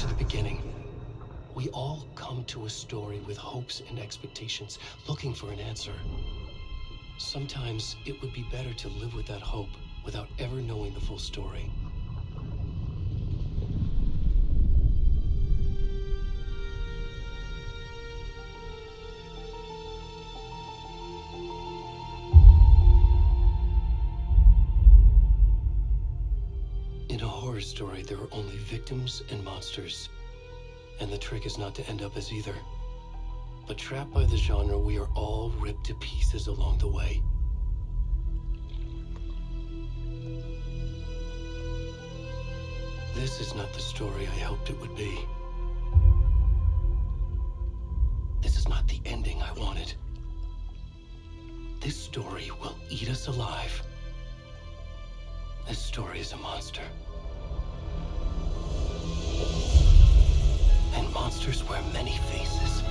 to the beginning. We all come to a story with hopes and expectations, looking for an answer. Sometimes it would be better to live with that hope without ever knowing the full story. In a horror story, there are only victims and monsters. And the trick is not to end up as either. But trapped by the genre, we are all ripped to pieces along the way. This is not the story I hoped it would be. This is not the ending I wanted. This story will eat us alive. This story is a monster. And monsters wear many faces.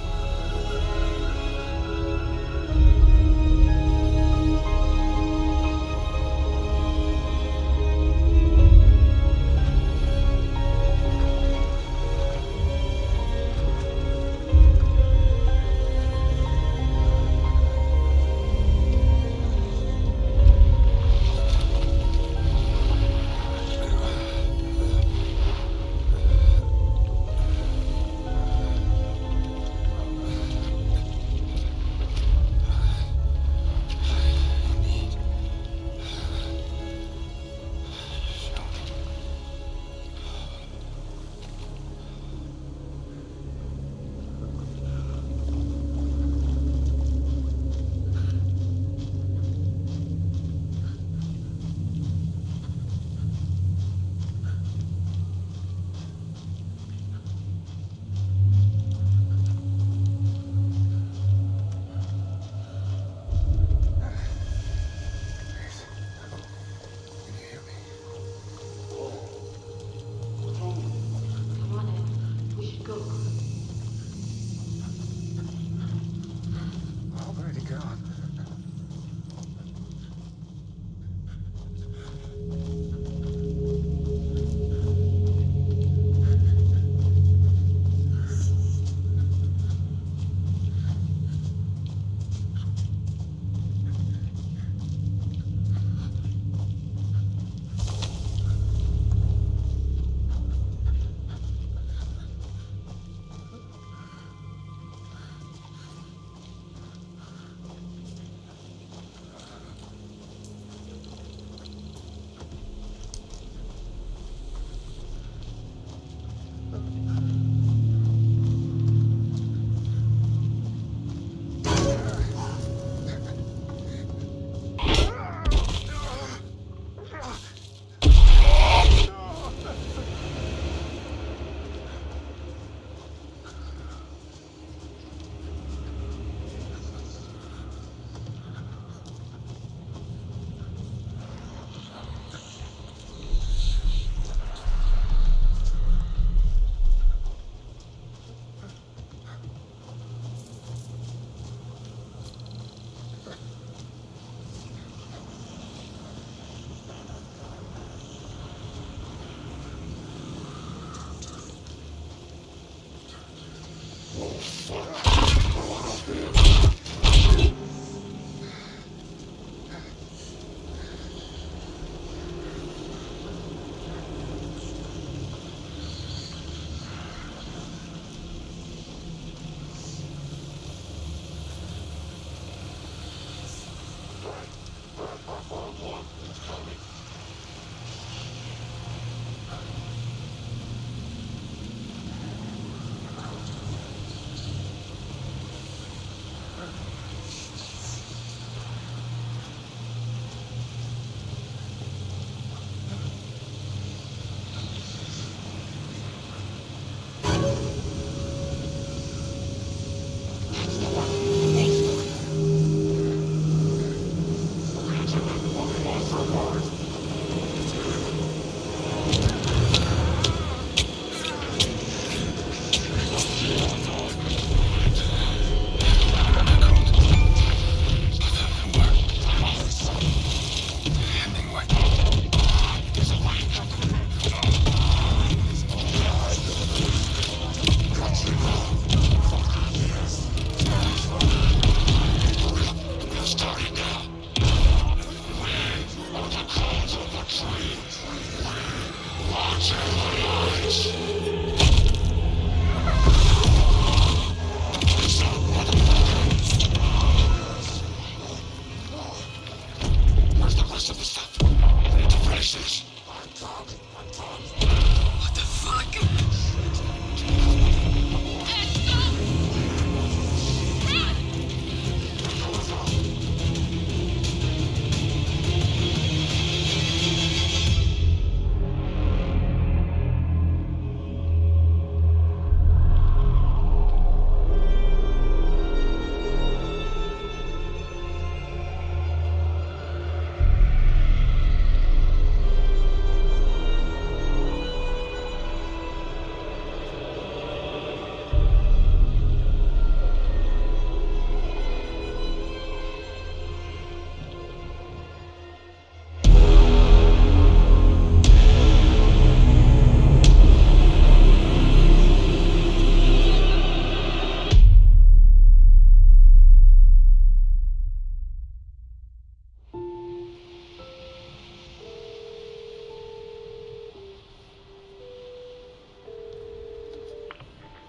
Where's the rest of the stuff? I need to finish this. What the fuck?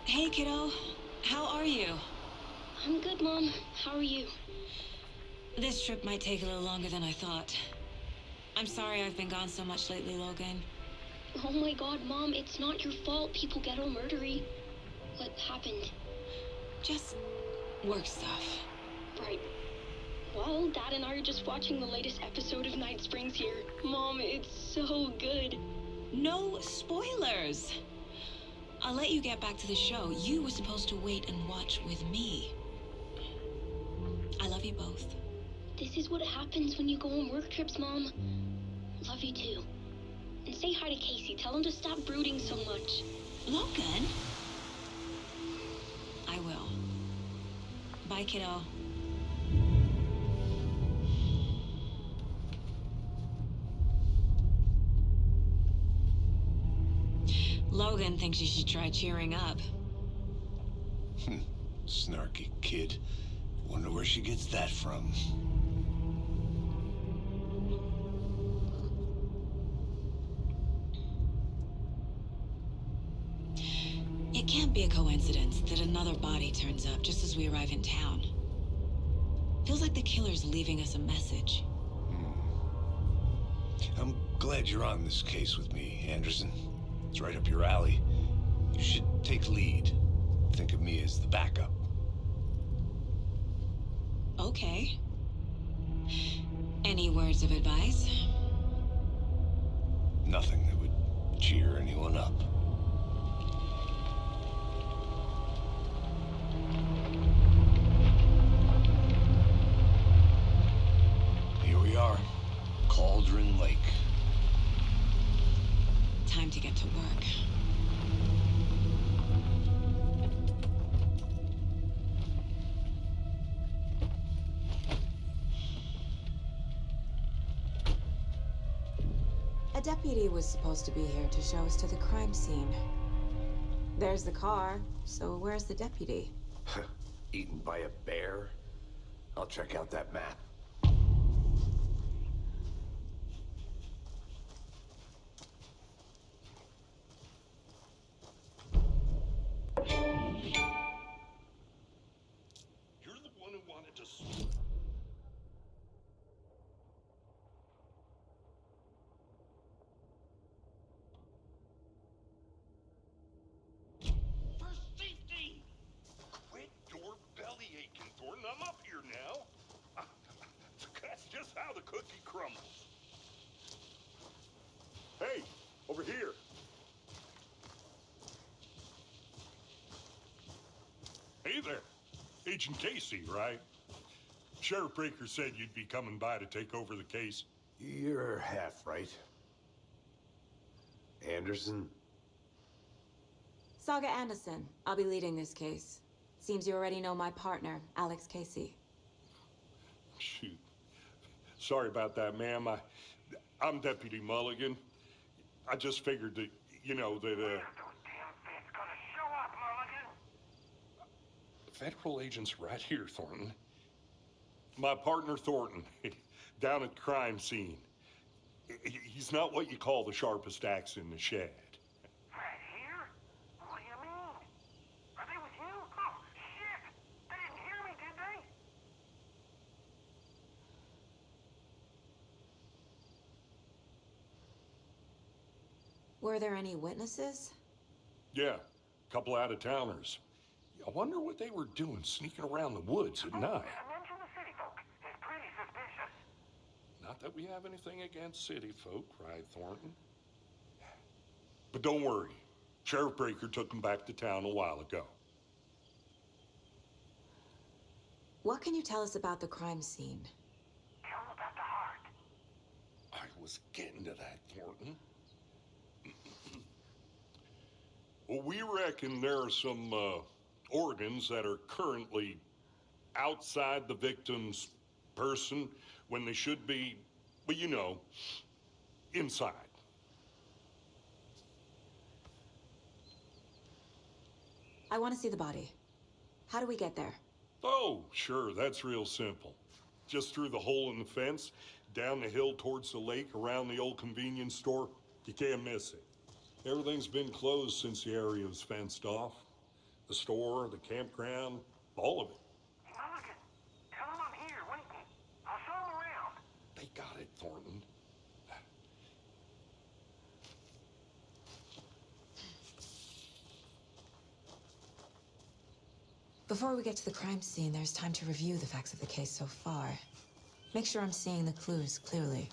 Hey, kiddo. How are you? I'm good, Mom. How are you? This trip might take a little longer than I thought. I'm sorry I've been gone so much lately, Logan. Oh my god, Mom, it's not your fault people get all murdery. What happened? Just work stuff. Right. Well, Dad and I are just watching the latest episode of Night Springs here. Mom, it's so good. No spoilers! I'll let you get back to the show. You were supposed to wait and watch with me. I love you both. This is what happens when you go on work trips, Mom. Love you too. And say hi to Casey. Tell him to stop brooding so much. Logan? I will. Bye, kiddo. Logan thinks you should try cheering up. Snarky kid. Wonder where she gets that from. It can't be a coincidence that another body turns up just as we arrive in town. Feels like the killer's leaving us a message. I'm glad you're on this case with me, Anderson. It's right up your alley. You should take lead. Think of me as the backup. Okay. Any words of advice? Nothing that would cheer anyone up. Here we are. Cauldron Lake. Time to get to work. A deputy was supposed to be here to show us to the crime scene. There's the car, so where's the deputy? Eaten by a bear? I'll check out that map. You're the one who wanted to... For safety! Quit your belly aching, Thornton. I'm up here now. That's just how the cookie crumbles. Hey, over here. Hey there. Agent Casey, right? Sheriff Breaker said you'd be coming by to take over the case. You're half right. Anderson? Saga Anderson. I'll be leading this case. Seems you already know my partner, Alex Casey. Shoot. Sorry about that, ma'am. I'm Deputy Mulligan. I just figured that, you know, that, Federal agents right here, Thornton. My partner, Thornton, down at the crime scene. He's not what you call the sharpest axe in the shed. Right here? What do you mean? Are they with you? Oh, shit! They didn't hear me, did they? Were there any witnesses? Yeah, a couple out-of-towners. I wonder what they were doing sneaking around the woods at night. Mention the city folk. It's pretty suspicious. Not that we have anything against city folk, cried Thornton. But don't worry. Sheriff Breaker took them back to town a while ago. What can you tell us about the crime scene? Tell them about the heart. I was getting to that, Thornton. Well, we reckon there are some organs that are currently outside the victim's person when they should be, well, you know, inside. I want to see the body. How do we get there? Oh, sure, that's real simple. Just through the hole in the fence, down the hill towards the lake, around the old convenience store. You can't miss it. Everything's been closed since the area was fenced off. The store, the campground, all of it. Mulligan, tell them I'm here, waiting. I'll show them around. They got it, Thornton. Before we get to the crime scene, there's time to review the facts of the case so far. Make sure I'm seeing the clues clearly.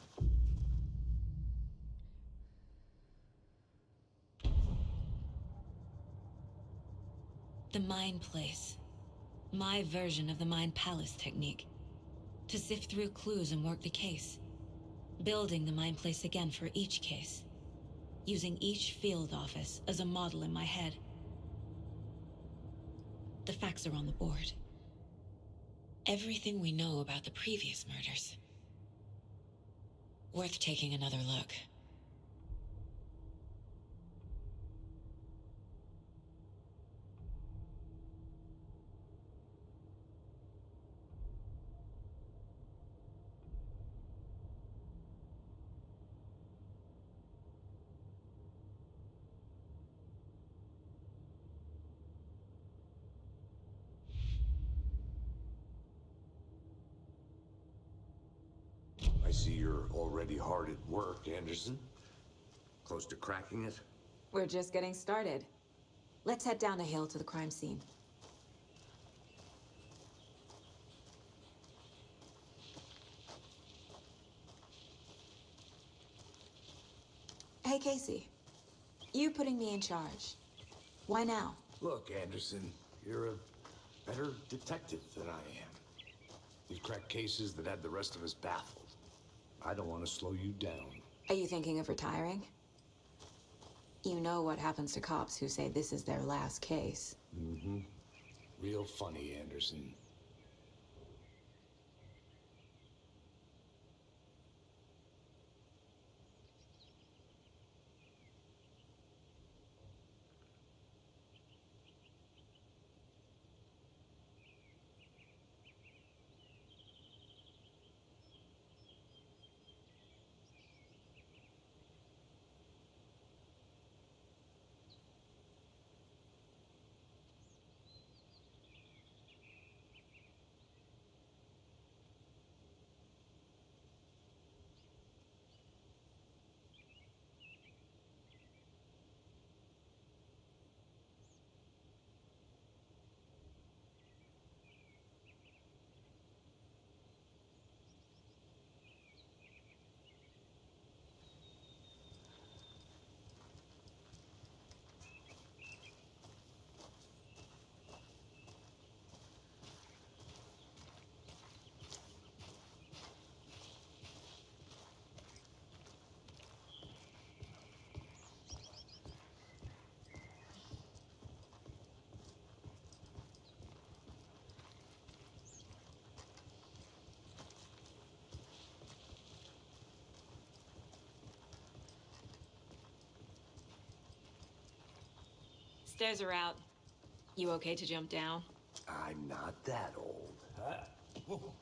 The Mind Place. My version of the Mind Palace technique. To sift through clues and work the case. Building the Mind Place again for each case. Using each field office as a model in my head. The facts are on the board. Everything we know about the previous murders. Worth taking another look. I see you're already hard at work, Anderson. Close to cracking it? We're just getting started. Let's head down the hill to the crime scene. Hey, Casey. You putting me in charge. Why now? Look, Anderson, you're a better detective than I am. You've cracked cases that had the rest of us baffled. I don't want to slow you down. Are you thinking of retiring? You know what happens to cops who say this is their last case. Mm-hmm. Real funny, Anderson. Stairs are out. You okay to jump down? I'm not that old. Whoa.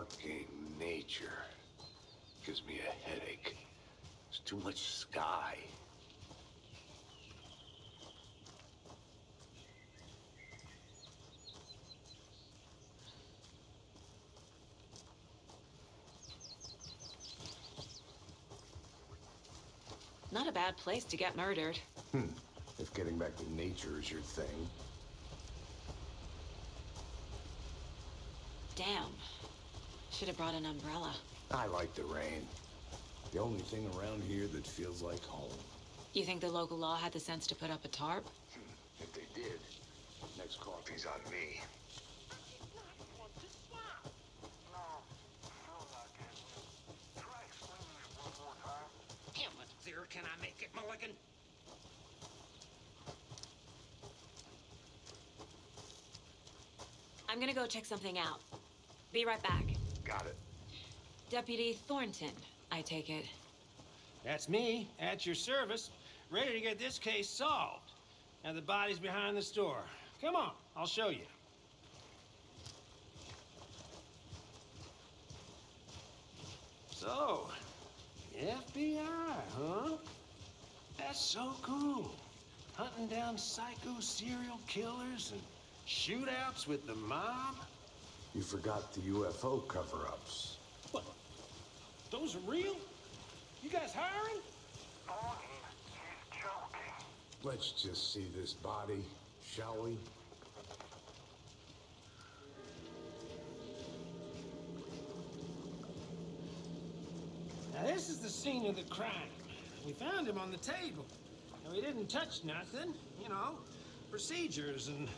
Fucking nature. Gives me a headache. There's too much sky. Not a bad place to get murdered. If getting back to nature is your thing. Damn. Should have brought an umbrella. I like the rain. The only thing around here that feels like home. You think the local law had the sense to put up a tarp? If they did, next coffee's on me. No, still not getting it. Try explaining it one more time. Damn it, there, can I make it, Mulligan? I'm gonna go check something out. Be right back. Got it. Deputy Thornton, I take it. That's me, at your service, ready to get this case solved. Now the body's behind the store. Come on, I'll show you. So, FBI, huh? That's so cool. Hunting down psycho serial killers and shootouts with the mob. You forgot the UFO cover-ups. What? Those are real? You guys hiring? Bonnie, he's joking. Let's just see this body, shall we? Now this is the scene of the crime. We found him on the table. And we didn't touch nothing, you know, procedures and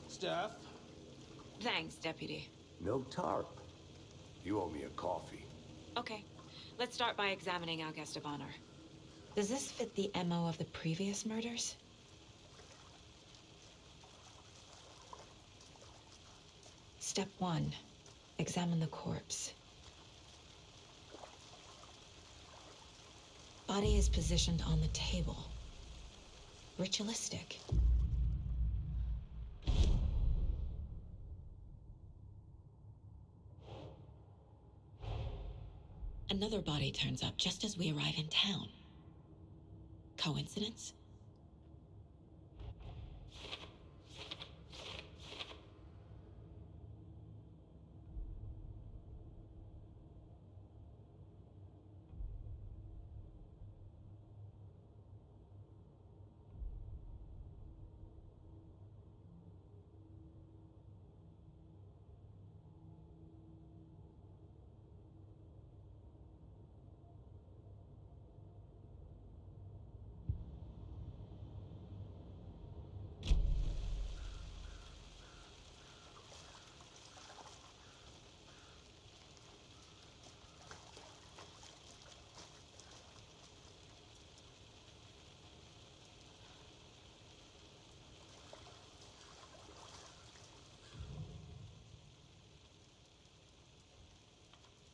stuff. Thanks, Deputy. No tarp. You owe me a coffee. Okay, let's start by examining our guest of honor. Does this fit the MO of the previous murders? Step 1. Examine the corpse. Body is positioned on the table. Ritualistic. Another body turns up just as we arrive in town. Coincidence?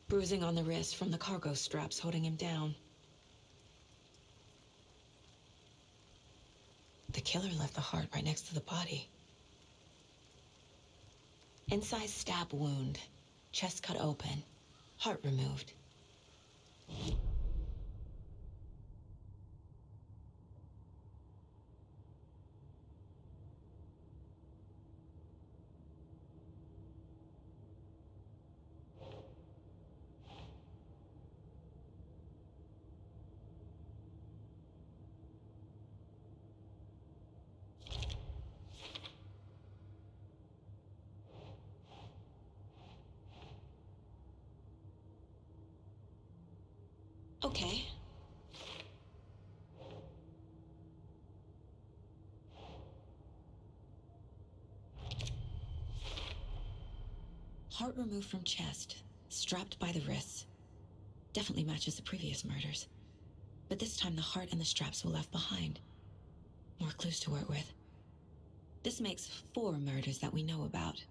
Bruising on the wrist from the cargo straps holding him down. The killer left the heart right next to the body. Inside stab wound, chest cut open, heart removed. Okay. Heart removed from chest, strapped by the wrists. Definitely matches the previous murders. But this time the heart and the straps were left behind. More clues to work with. This makes 4 murders that we know about.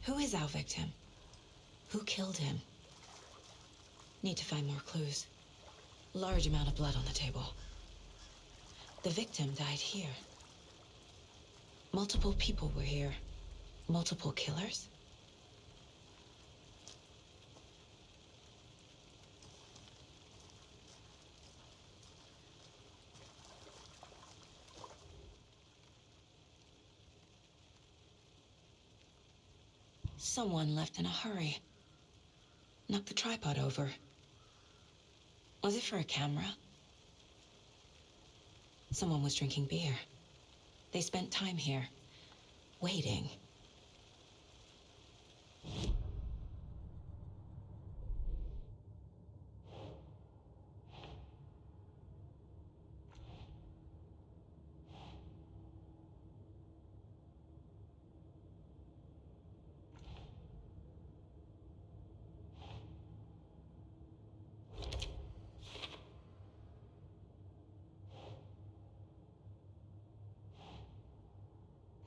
Who is our victim? Who killed him? Need to find more clues. Large amount of blood on the table. The victim died here. Multiple people were here. Multiple killers? Someone left in a hurry. Knocked the tripod over. Was it for a camera? Someone was drinking beer. They spent time here, waiting.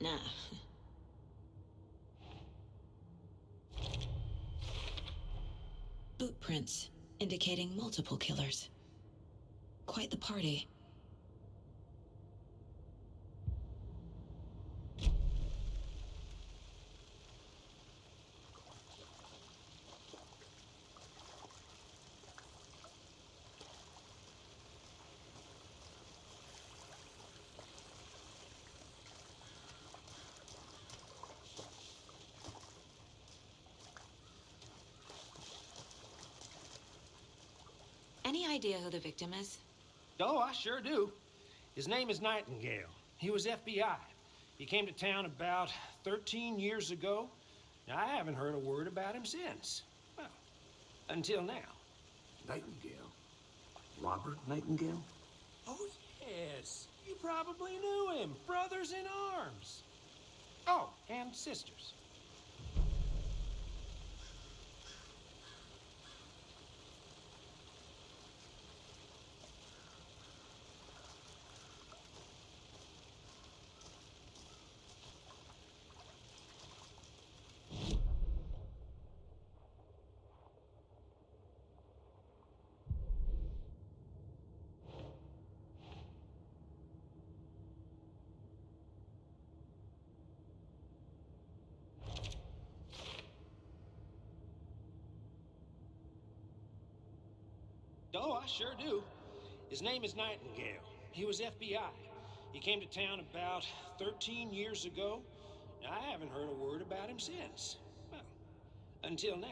Nah. Boot prints, indicating multiple killers. Quite the party. Any idea who the victim is? Oh, I sure do. His name is Nightingale. He was FBI. He came to town about 13 years ago. Now, I haven't heard a word about him since. Well, until now. Nightingale? Robert Nightingale? Oh, yes. You probably knew him. Brothers in arms. Oh, and sisters. Oh, I sure do. His name is Nightingale. He was FBI. He came to town about 13 years ago. Now, I haven't heard a word about him since. Well, until now.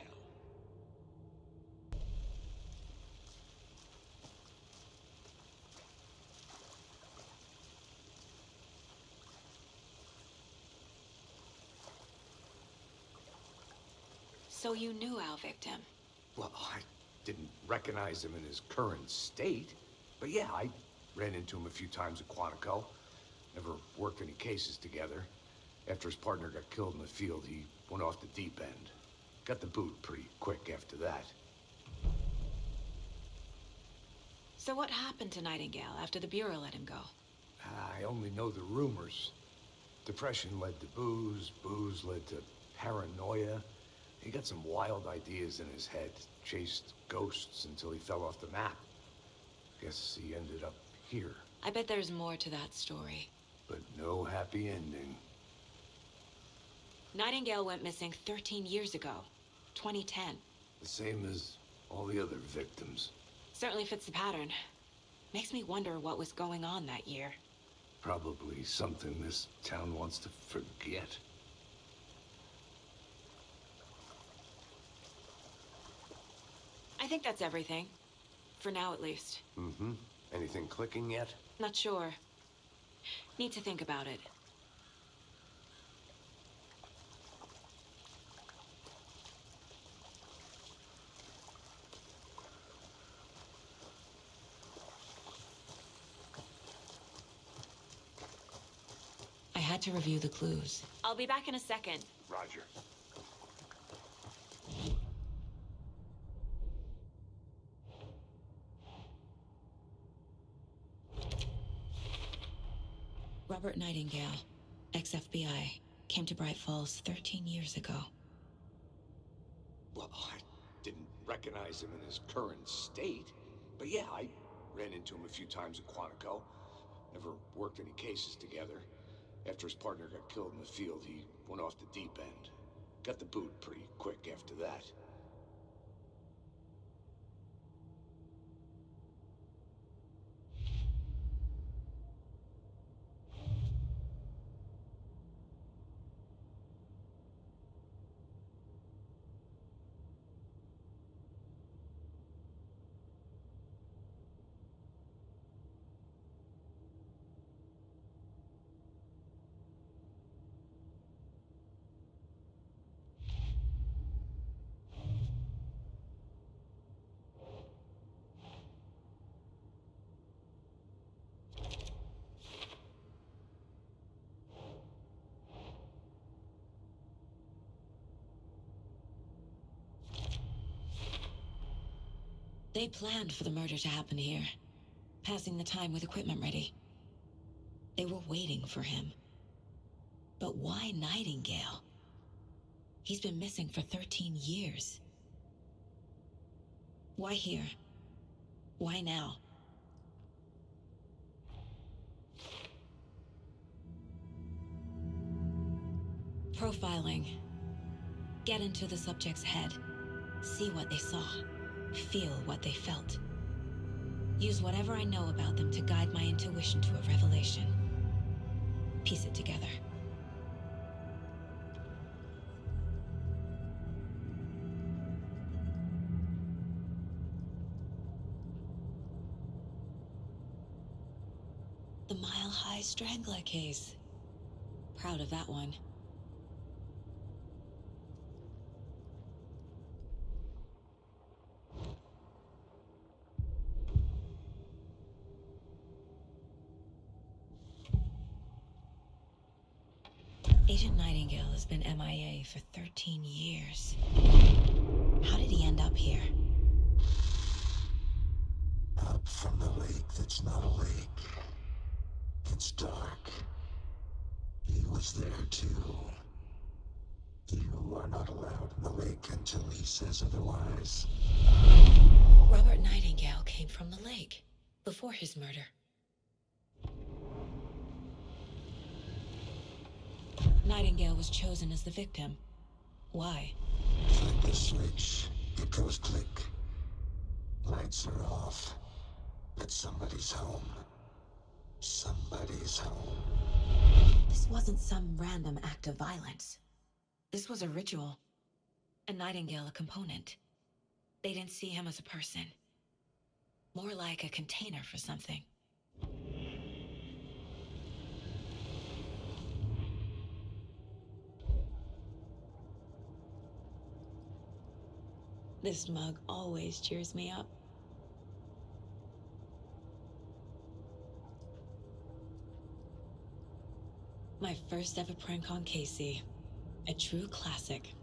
So you knew our victim? Well, I didn't recognize him in his current state. But yeah, I ran into him a few times at Quantico. Never worked any cases together. After his partner got killed in the field, he went off the deep end. Got the boot pretty quick after that. So what happened to Nightingale after the Bureau let him go? I only know the rumors. Depression led to booze, booze led to paranoia. He got some wild ideas in his head, chased ghosts until he fell off the map. Guess he ended up here. I bet there's more to that story. But no happy ending. Nightingale went missing 13 years ago, 2010. The same as all the other victims. Certainly fits the pattern. Makes me wonder what was going on that year. Probably something this town wants to forget. I think that's everything. For now, at least. Mm-hmm. Anything clicking yet? Not sure. Need to think about it. I had to review the clues. I'll be back in a second. Roger. Robert Nightingale, ex-FBI, came to Bright Falls 13 years ago. Well, I didn't recognize him in his current state. But yeah, I ran into him a few times at Quantico. Never worked any cases together. After his partner got killed in the field, he went off the deep end. Got the boot pretty quick after that. They planned for the murder to happen here, passing the time with equipment ready. They were waiting for him. But why Nightingale? He's been missing for 13 years. Why here? Why now? Profiling. Get into the subject's head. See what they saw. Feel what they felt. Use whatever I know about them to guide my intuition to a revelation. Piece it together. The Mile High Strangler case. Proud of that one. Agent Nightingale has been MIA for 13 years. How did he end up here? Up from the lake that's not a lake. It's dark. He was there too. You are not allowed in the lake until he says otherwise. Robert Nightingale came from the lake, before his murder. Nightingale was chosen as the victim. Why? Flip the switch. It goes click. Lights are off. But somebody's home. Somebody's home. This wasn't some random act of violence. This was a ritual. And Nightingale a component. They didn't see him as a person. More like a container for something. This mug always cheers me up. My first ever prank on Casey. A true classic.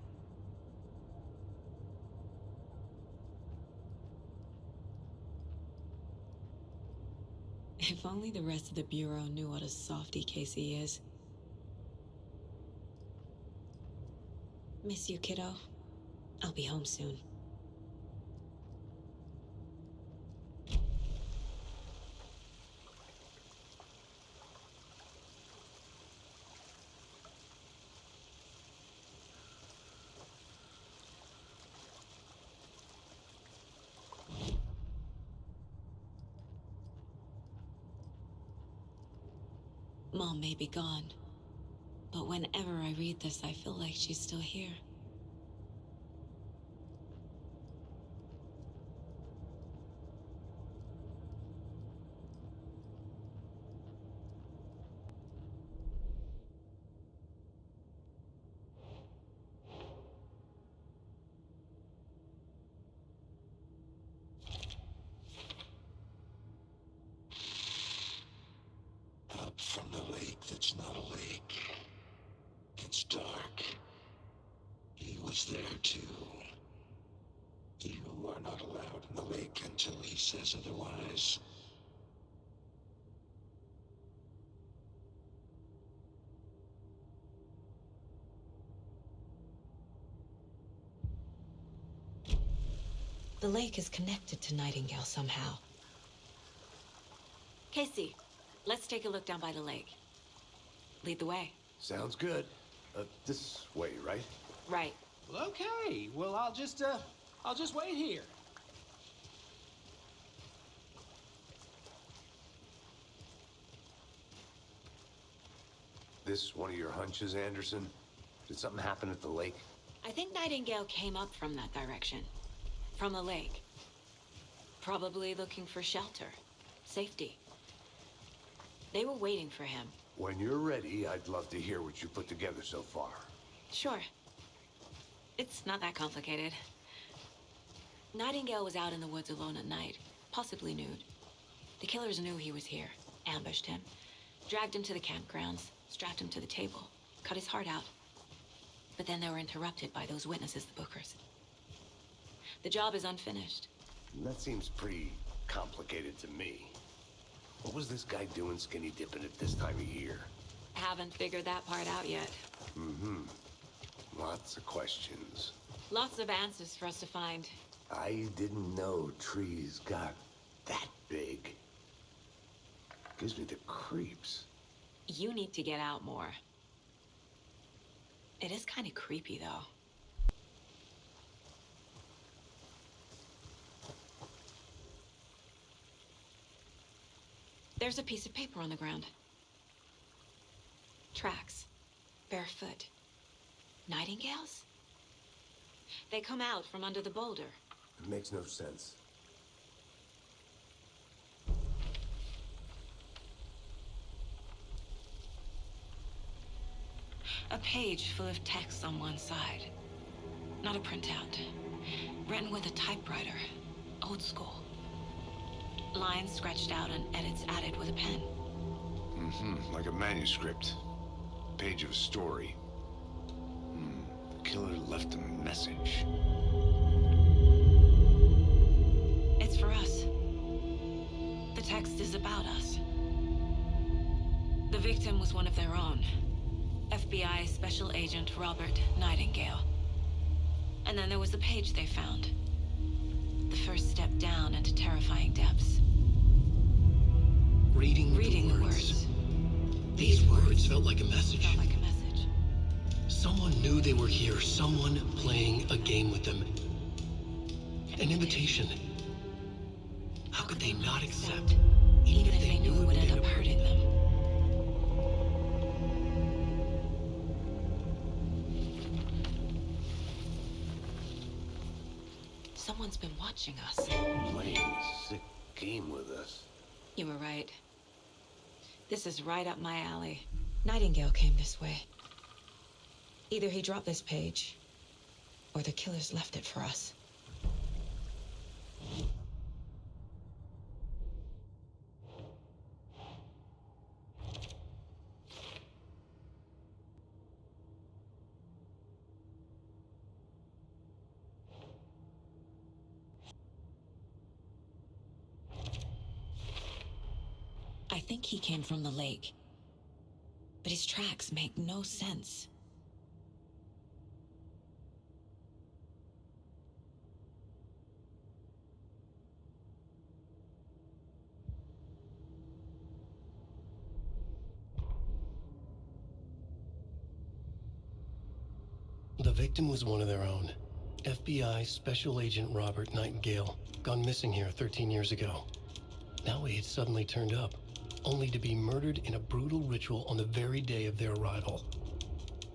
If only the rest of the Bureau knew what a softie Casey is. Miss you, kiddo. I'll be home soon. Mom may be gone, but whenever I read this, I feel like she's still here. Up from the lake that's not a lake. It's dark. He was there too. You are not allowed in the lake until he says otherwise. The lake is connected to Nightingale somehow. Casey, let's take a look down by the lake. Lead the way. Sounds good. This way, right? Right. Well, okay. Well, I'll just wait here. This one of your hunches, Anderson? Did something happen at the lake? I think Nightingale came up from that direction. From the lake. Probably looking for shelter. Safety. They were waiting for him. When you're ready, I'd love to hear what you put together so far. Sure. It's not that complicated. Nightingale was out in the woods alone at night, possibly nude. The killers knew he was here, ambushed him, dragged him to the campgrounds, strapped him to the table, cut his heart out. But then they were interrupted by those witnesses, the Bookers. The job is unfinished. That seems pretty complicated to me. What was this guy doing skinny dipping at this time of year? Haven't figured that part out yet. Mm-hmm. Lots of questions. Lots of answers for us to find. I didn't know trees got that big. Gives me the creeps. You need to get out more. It is kind of creepy, though. There's a piece of paper on the ground. Tracks. Barefoot. Nightingales? They come out from under the boulder. It makes no sense. A page full of text on one side. Not a printout. Written with a typewriter. Old school. Lines scratched out and edits added with a pen. Mm-hmm. Like a manuscript. Page of a story. The killer left a message. It's for us. The text is about us. The victim was one of their own. FBI Special Agent Robert Nightingale. And then there was the page they found. The first step down into terrifying depths. Reading the words. These words felt like a message. Felt like a message. Someone knew they were here. Someone playing a game with them. An invitation. How could they not accept? Even if they knew it would end up hurting them. Someone's been watching us. Playing a sick game with us. You were right. This is right up my alley. Nightingale came this way. Either he dropped this page, or the killers left it for us. I think he came from the lake. But his tracks make no sense. The victim was one of their own. FBI Special Agent Robert Nightingale, gone missing here 13 years ago. Now he had suddenly turned up, only to be murdered in a brutal ritual on the very day of their arrival.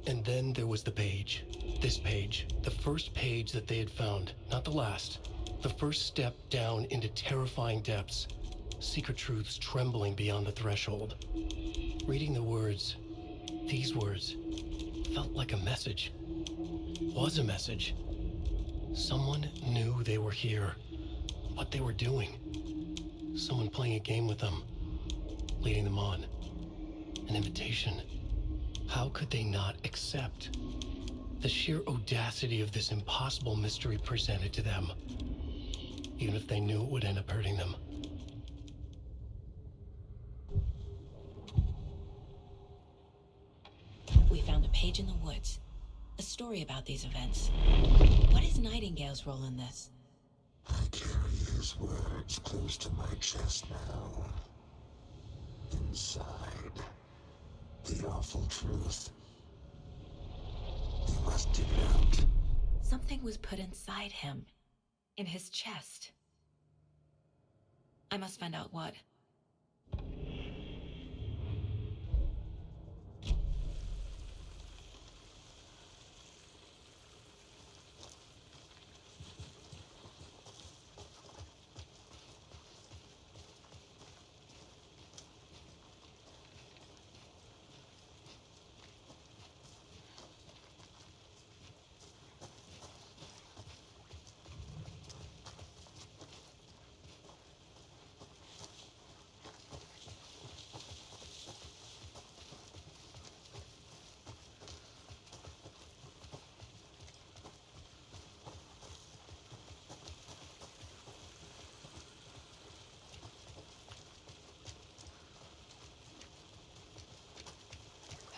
And then there was the page. This page. The first page that they had found, not the last. The first step down into terrifying depths. Secret truths trembling beyond the threshold. Reading the words, these words, felt like a message. Was a message. Someone knew they were here. What they were doing. Someone playing a game with them. Leading them on. An invitation. How could they not accept? The sheer audacity of this impossible mystery presented to them. Even if they knew it would end up hurting them. We found a page in the woods. A story about these events. What is Nightingale's role in this? those words close to my chest now. Inside, the awful truth. You must dig it out. Something was put inside him. In his chest. I must find out what.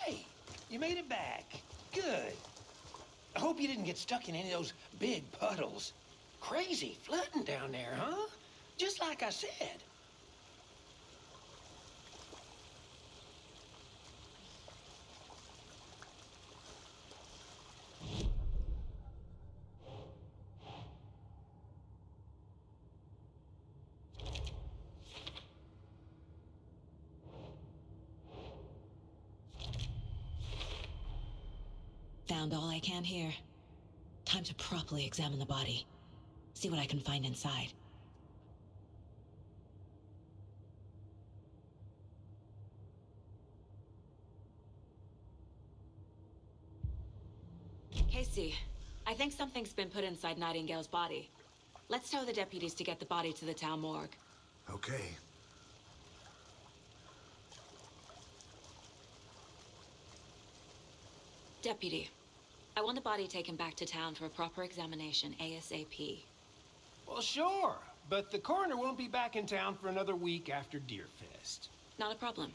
Hey, you made it back. Good. I hope you didn't get stuck in any of those big puddles. Crazy flooding down there, huh? Just like I said. Found all I can here. Time to properly examine the body. See what I can find inside. Casey, I think something's been put inside Nightingale's body. Let's tell the deputies to get the body to the town morgue. Okay. Deputy, I want the body taken back to town for a proper examination ASAP. Well, sure. But the coroner won't be back in town for another week after Deerfest. Not a problem.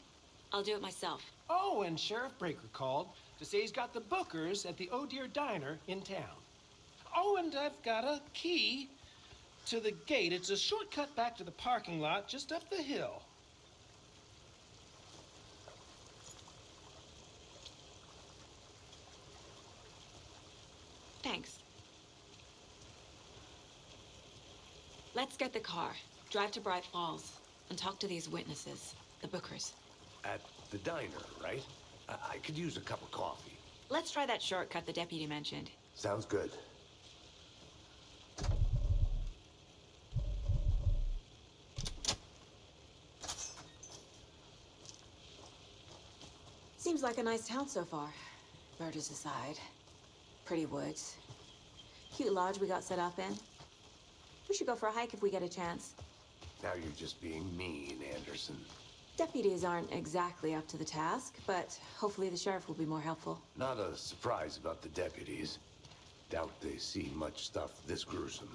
I'll do it myself. Oh, and Sheriff Breaker called to say he's got the bookers at the Oh Dear Diner in town. Oh, and I've got a key to the gate. It's a shortcut back to the parking lot just up the hill. Thanks. Let's get the car, drive to Bright Falls, and talk to these witnesses, the bookers. At the diner, right? I could use a cup of coffee. Let's try that shortcut the deputy mentioned. Sounds good. Seems like a nice town so far. Murders aside. Pretty woods. Cute lodge we got set up in. We should go for a hike if we get a chance. Now you're just being mean, Anderson. Deputies aren't exactly up to the task, but hopefully the sheriff will be more helpful. Not a surprise about the deputies. Doubt they see much stuff this gruesome.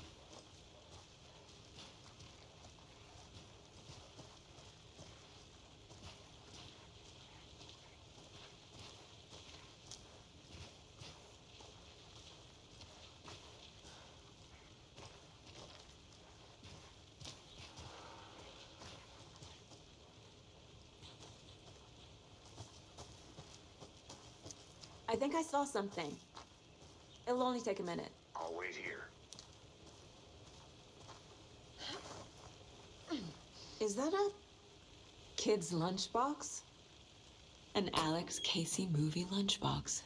I think I saw something. It'll only take a minute. I'll wait here. Is that a kid's lunchbox? An Alex Casey movie lunchbox.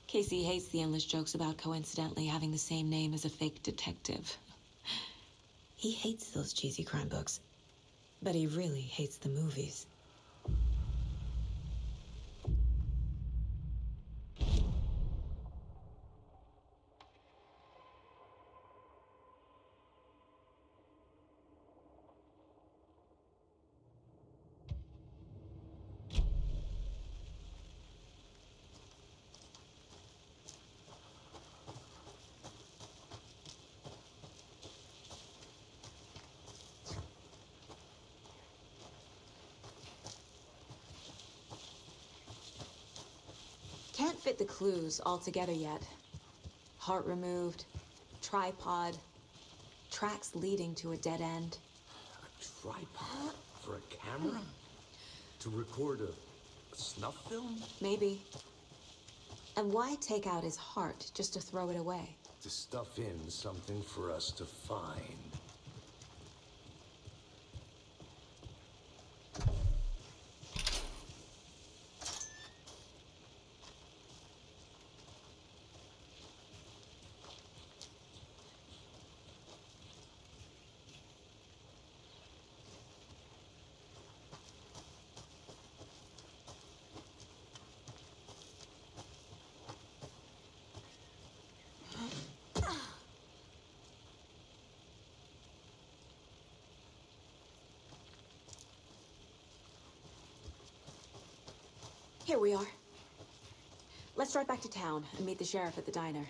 Casey hates the endless jokes about coincidentally having the same name as a fake detective. He hates those cheesy crime books, but he really hates the movies. Can't fit the clues all together yet. Heart removed, tripod, Tracks leading to a dead end. A tripod? For a camera? To record a snuff film? Maybe. And why take out his heart just to throw it away? To stuff in something for us to find. Here we are. Let's drive back to town and meet the sheriff at the diner.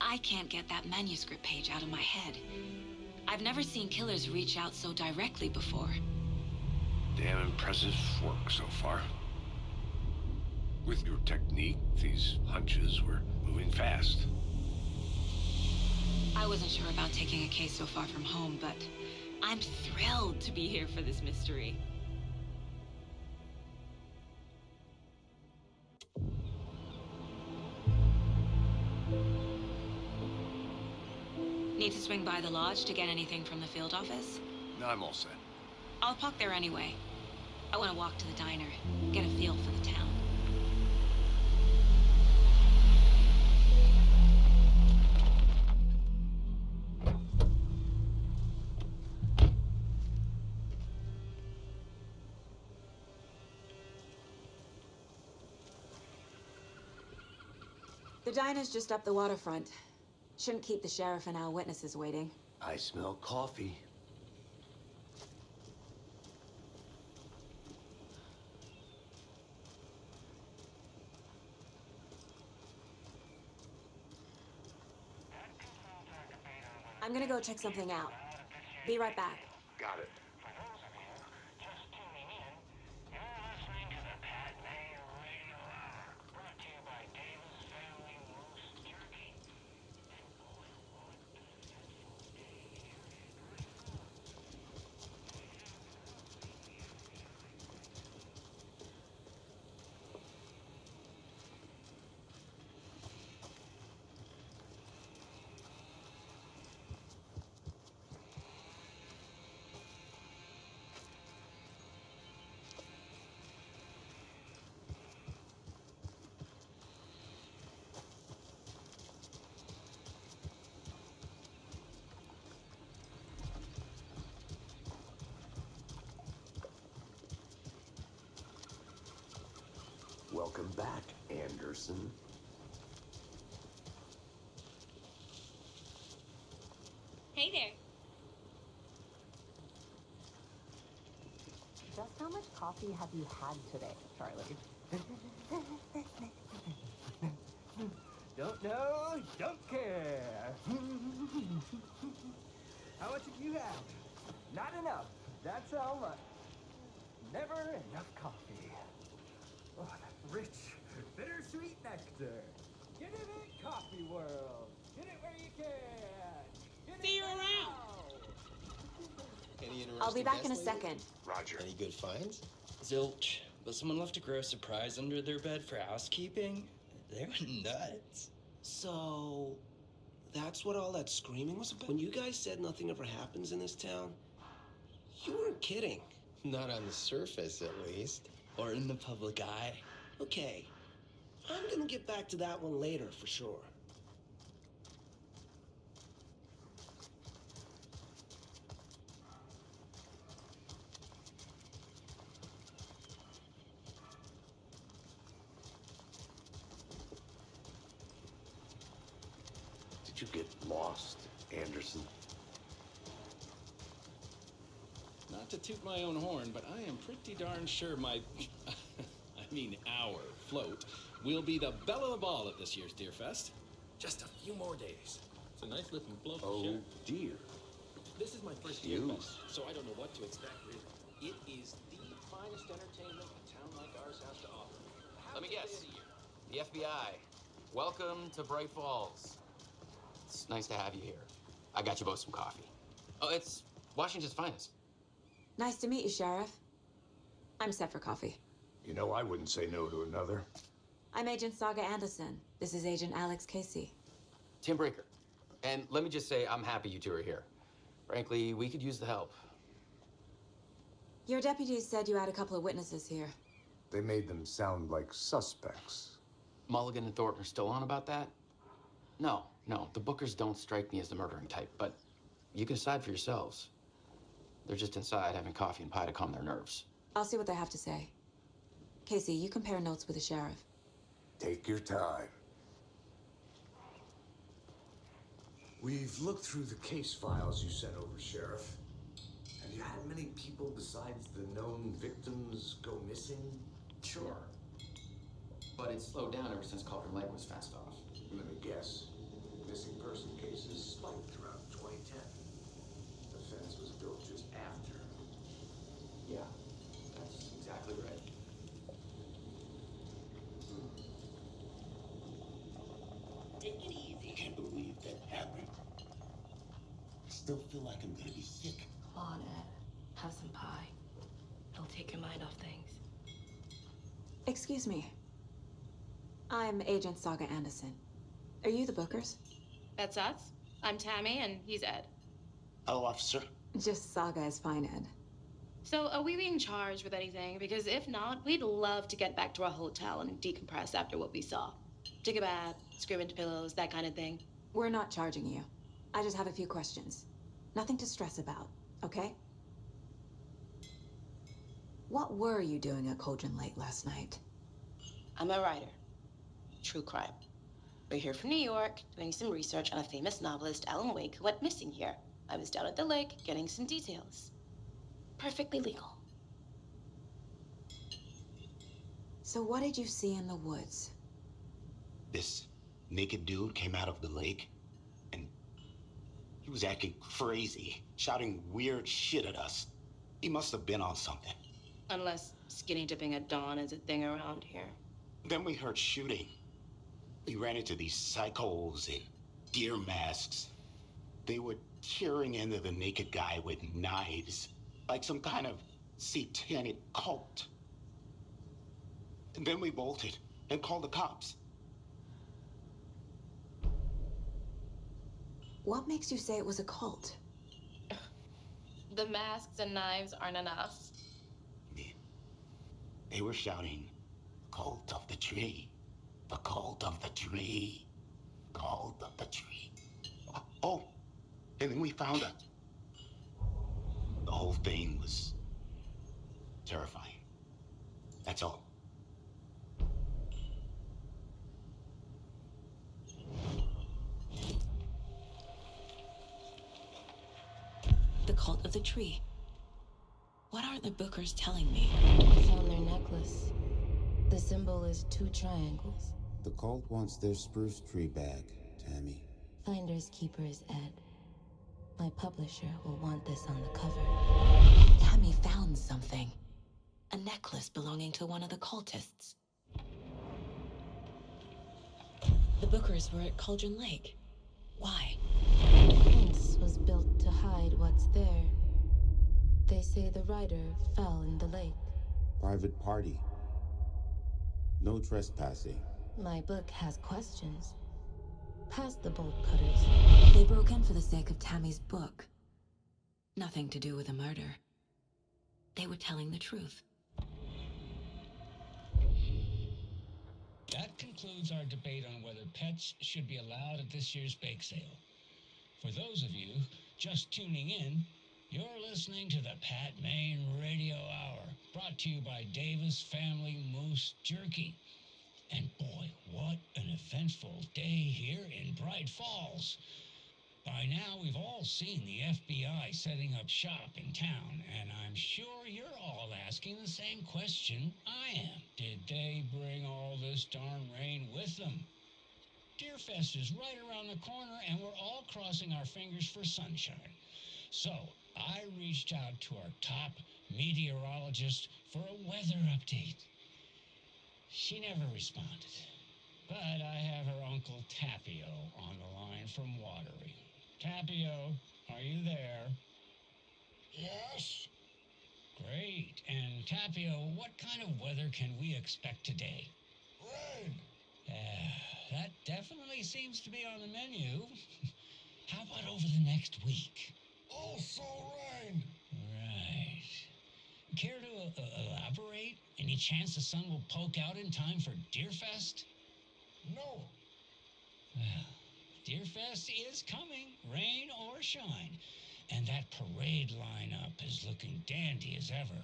I can't get that manuscript page out of my head. I've never seen killers reach out so directly before. Damn impressive work so far. With your technique, these hunches were moving fast. I wasn't sure about taking a case so far from home, but I'm thrilled to be here for this mystery. Need to swing by the lodge to get anything from the field office? No, I'm all set. I'll park there anyway. I want to walk to the diner, get a feel for the town. The diner's just up the waterfront. Shouldn't keep the sheriff and our witnesses waiting. I smell coffee. I'm gonna go check something out. Be right back. Got it. For those of you just tuning in, you're listening to the Pat Mayer Radio Hour, brought to you by Davis Family Roast Turkey. And boy, what a fateful day here in Welcome back, Anderson. Hey there. Just how much coffee have you had today, Charlie? Don't know, don't care. How much have you had? Not enough. That's how much. Never enough coffee. Oh, that rich, bittersweet nectar. Get it in Coffee World. Get it where you can. Get See it you around. now. Any interesting I'll be back in a guests lately? second. Roger. Any good finds? Zilch, but someone left a gross surprise under their bed for housekeeping? They were nuts. So, that's what all that screaming was about? When you guys said nothing ever happens in this town, you weren't kidding. Not on the surface, at least. Or in the public eye. Okay, I'm gonna get back to that one later for sure. Did you get lost, Anderson? Not to toot my own horn, but I am pretty darn sure my... I mean our float will be the belle of the ball at this year's Deer Fest. Just a few more days. It's a nice looking float to Oh, share. dear. This is my first year, so I don't know what to expect, really. It is the finest entertainment a town like ours has to offer. Let me guess. The FBI. Welcome to Bright Falls. It's nice to have you here. I got you both some coffee. Oh, it's Washington's finest. Nice to meet you, Sheriff. I'm set for coffee. You know, I wouldn't say no to another. I'm Agent Saga Anderson. This is Agent Alex Casey. Tim Breaker. And let me just say, I'm happy you two are here. Frankly, we could use the help. Your deputies said you had a couple of witnesses here. They made them sound like suspects. Mulligan and Thornton are still on about that? No, the Bookers don't strike me as the murdering type, but you can decide for yourselves. They're just inside having coffee and pie to calm their nerves. I'll see what they have to say. Casey, you compare notes with the sheriff. Take your time. We've looked through the case files you sent over, Sheriff. Have you had many people besides the known victims go missing? Sure. But it's slowed down ever since Cauldron Lake was fenced off. Let me guess. Missing person cases spiked around 2010. The fence was built just after. Yeah, that's exactly right. Take it easy. I can't believe that happened. I still feel like I'm gonna be sick. Come on, Ed. Have some pie. It'll take your mind off things. Excuse me. I'm Agent Saga Anderson. Are you the Bookers? That's us. I'm Tammy, and he's Ed. Hello, officer. Just Saga is fine, Ed. So, are we being charged with anything? Because if not, we'd love to get back to our hotel and decompress after what we saw. Take a bath, scream into pillows, that kind of thing. We're not charging you. I just have a few questions. Nothing to stress about, okay? What were you doing at Cauldron Lake last night? I'm a writer. True crime. We're here from New York, doing some research on a famous novelist, Alan Wake, who went missing here. I was down at the lake, getting some details. Perfectly legal. So what did you see in the woods? This naked dude came out of the lake, and he was acting crazy, shouting weird shit at us. He must have been on something. Unless skinny dipping at dawn is a thing around here. Then we heard shooting. We ran into these psychos in deer masks. They were tearing into the naked guy with knives, like some kind of satanic cult. And then we bolted and called the cops. What makes you say it was a cult? The masks and knives aren't enough. They were shouting, "Cult of the tree, the cult of the tree, cult of the tree." Oh, and then we found it. The whole thing was terrifying. That's all. The cult of the tree. What are the Bookers telling me? I found their necklace. The symbol is 2 triangles. The cult wants their spruce tree back, Tammy. Finders keepers, Ed. My publisher will want this on the cover. Tammy found something. A necklace belonging to one of the cultists. The Bookers were at Cauldron Lake. Why? The fence was built to hide what's there. They say the writer fell in the lake. Private party. No trespassing. My book has questions. Past the bolt cutters. They broke in for the sake of Tammy's book. Nothing to do with a murder. They were telling the truth. That concludes our debate on whether pets should be allowed at this year's bake sale. For those of you just tuning in, you're listening to the Pat Main Radio Hour, brought to you by Davis Family Moose Jerky. And boy, what an eventful day here in Bright Falls. By now, we've all seen the FBI setting up shop in town, and I'm sure you're all asking the same question I am. Did they bring all this darn rain with them? Deerfest is right around the corner, and we're all crossing our fingers for sunshine. So, I reached out to our top meteorologist for a weather update. She never responded. But I have her Uncle Tapio on the line from Watery. Tapio, are you there? Yes. Great. And Tapio, what kind of weather can we expect today? Rain. That definitely seems to be on the menu. How about over the next week? Also rain. Right. Care to elaborate? Any chance the sun will poke out in time for Deerfest? No. Well, Deerfest is coming, rain or shine. And that parade lineup is looking dandy as ever.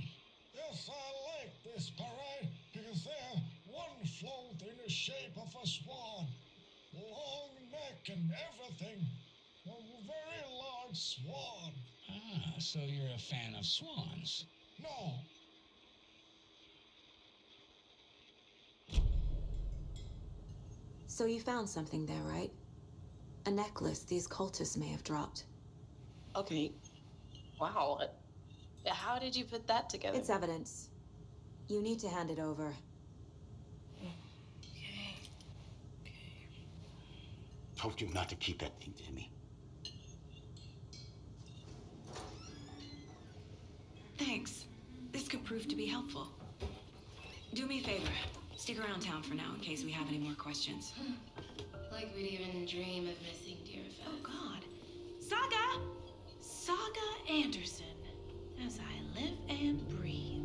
Yes, I like this parade because they're one float in the shape of a swan. Long neck and everything. A very large swan. Ah, so you're a fan of swans? No. So you found something there, right? A necklace these cultists may have dropped. Okay. Wow. How did you put that together? It's evidence. You need to hand it over. Told you not to keep that thing, Timmy. Thanks. This could prove to be helpful. Do me a favor. Stick around town for now in case we have any more questions. Like we'd even dream of missing Deerfest. Oh, God. Saga! Saga Anderson. As I live and breathe.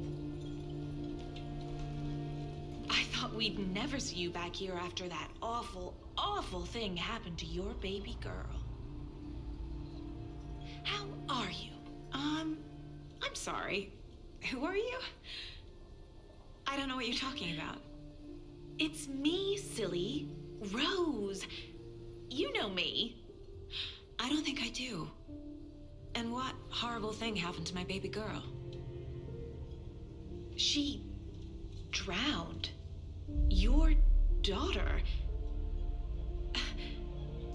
I thought we'd never see you back here after that awful, awful thing happened to your baby girl. How are you? I'm sorry. Who are you? I don't know what you're talking about. It's me, silly. Rose. You know me. I don't think I do. And what horrible thing happened to my baby girl? She drowned. Your daughter.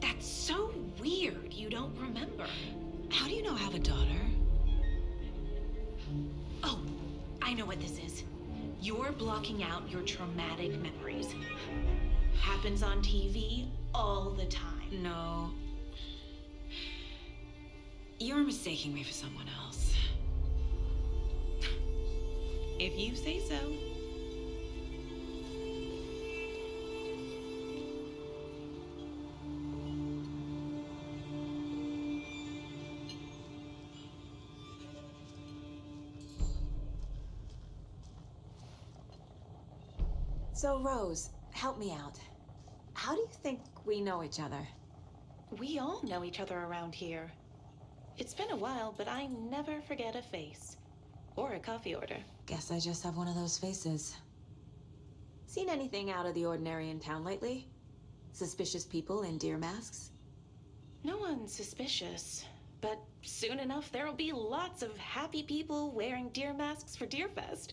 That's so weird you don't remember. How do you know I have a daughter? Oh, I know what this is. You're blocking out your traumatic memories. Happens on TV all the time. No. You're mistaking me for someone else. If you say so. So, Rose, help me out. How do you think we know each other? We all know each other around here. It's been a while, but I never forget a face. Or a coffee order. Guess I just have one of those faces. Seen anything out of the ordinary in town lately? Suspicious people in deer masks? No one's suspicious. But soon enough, there'll be lots of happy people wearing deer masks for Deerfest.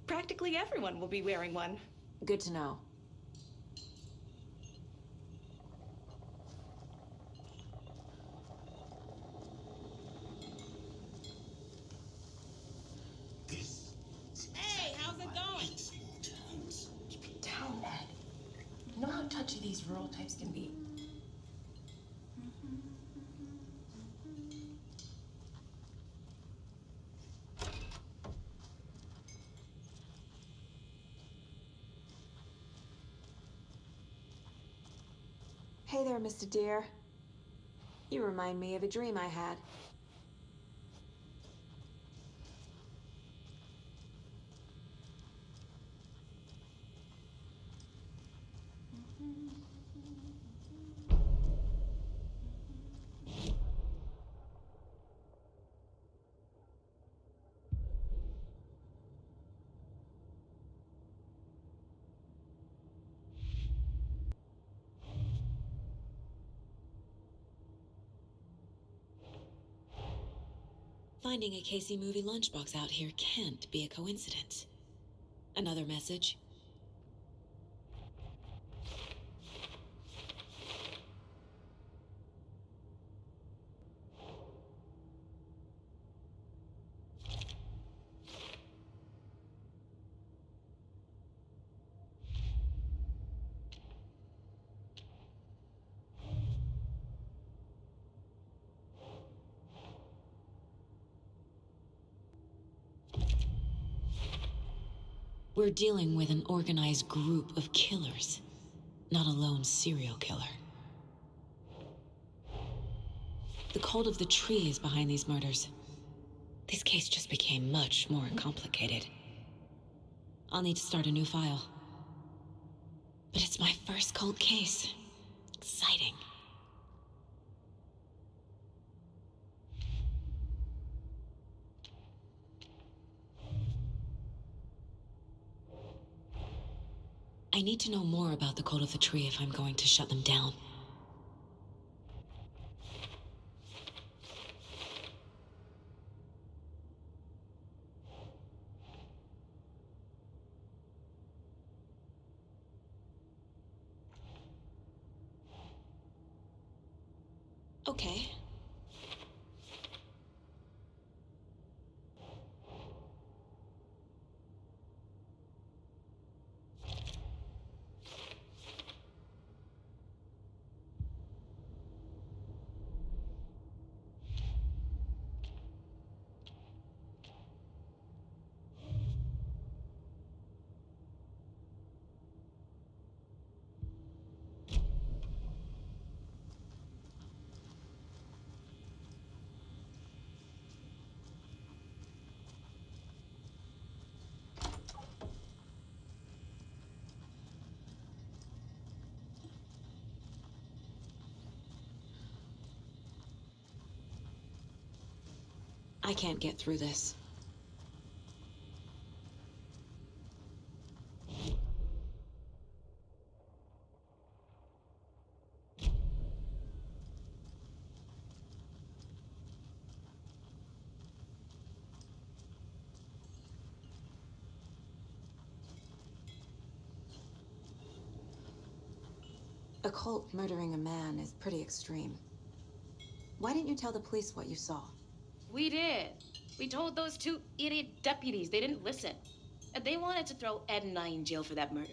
Practically everyone will be wearing one. Good to know. Hey, how's it going? Keep it down, Ed. You know how touchy these rural types can be. Hey there, Mr. Deer. You remind me of a dream I had. Finding a Casey movie lunchbox out here can't be a coincidence. Another message. We're dealing with an organized group of killers, not a lone serial killer. The cult of the tree is behind these murders. This case just became much more complicated. I'll need to start a new file. But it's my first cold case. Exciting. I need to know more about the cult of the tree if I'm going to shut them down. Okay. I can't get through this. A cult murdering a man is pretty extreme. Why didn't you tell the police what you saw? We did. We told those two idiot deputies. They didn't listen. And they wanted to throw Ed and I in jail for that murder.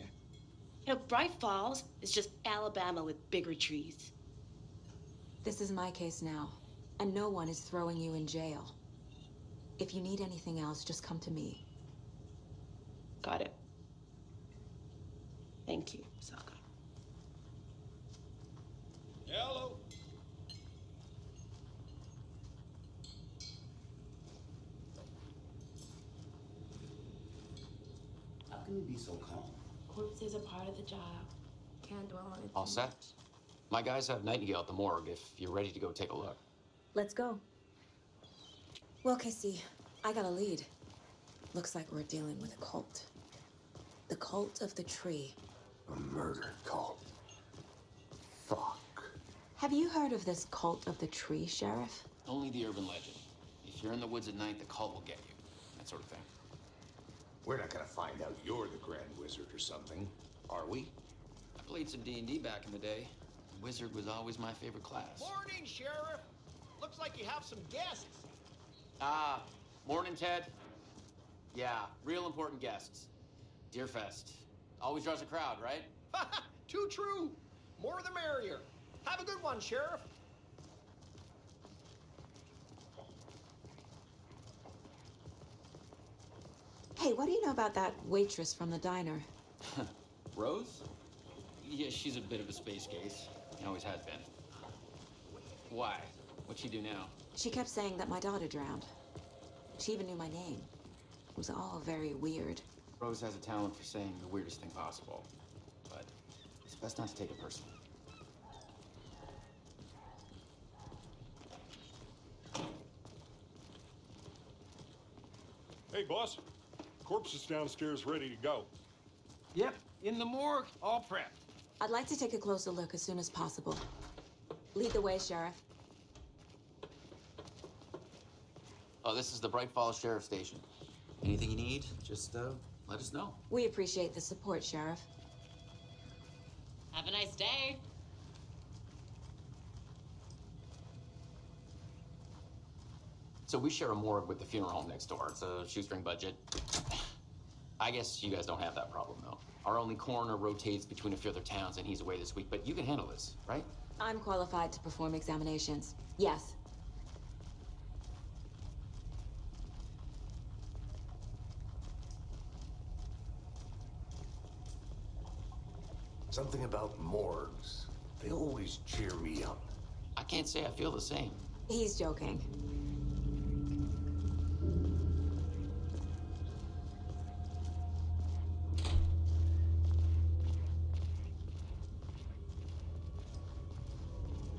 You know, Bright Falls is just Alabama with bigger trees. This is my case now, and no one is throwing you in jail. If you need anything else, just come to me. Got it. Thank you, Saka. Hello. How can you be so calm? Corpses are part of the job. Can't dwell on it. All set? My guys have Nightingale at the morgue if you're ready to go take a look. Let's go. Well, Casey, I got a lead. Looks like we're dealing with a cult. The cult of the tree. A murder cult. Fuck. Have you heard of this cult of the tree, Sheriff? Only the urban legend. If you're in the woods at night, the cult will get you. That sort of thing. We're not gonna find out you're the Grand Wizard or something, are we? I played some D&D back in the day. Wizard was always my favorite class. Morning, Sheriff. Looks like you have some guests. Ah, morning, Ted. Yeah, real important guests. Deerfest. Always draws a crowd, right? Too true. More the merrier. Have a good one, Sheriff. Hey, what do you know about that waitress from the diner? Rose? Yeah, she's a bit of a space case. Always has been. Why? What'd she do now? She kept saying that my daughter drowned. She even knew my name. It was all very weird. Rose has a talent for saying the weirdest thing possible. But it's best not to take it personally. Hey, boss. Corpse is downstairs ready to go. Yep, in the morgue, all prepped. I'd like to take a closer look as soon as possible. Lead the way, Sheriff. Oh, this is the Bright Falls Sheriff Station. Anything you need, just let us know. We appreciate the support, Sheriff. Have a nice day. So we share a morgue with the funeral home next door. It's a shoestring budget. I guess you guys don't have that problem, though. Our only coroner rotates between a few other towns, and he's away this week, but you can handle this, right? I'm qualified to perform examinations. Yes. Something about morgues. They always cheer me up. I can't say I feel the same. He's joking.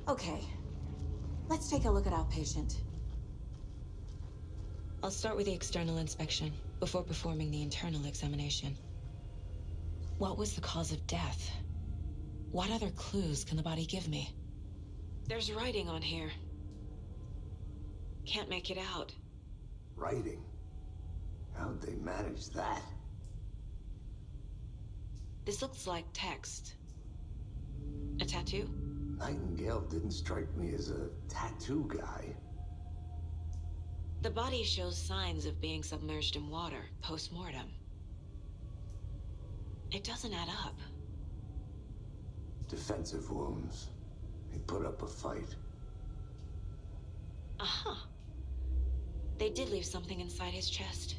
Okay. Let's take a look at our patient. I'll start with the external inspection before performing the internal examination. What was the cause of death? What other clues can the body give me? There's writing on here. Can't make it out. Writing? How'd they manage that? This looks like text. A tattoo? Nightingale didn't strike me as a tattoo guy. The body shows signs of being submerged in water post-mortem. It doesn't add up. Defensive wounds. He put up a fight. Uh-huh. They did leave something inside his chest.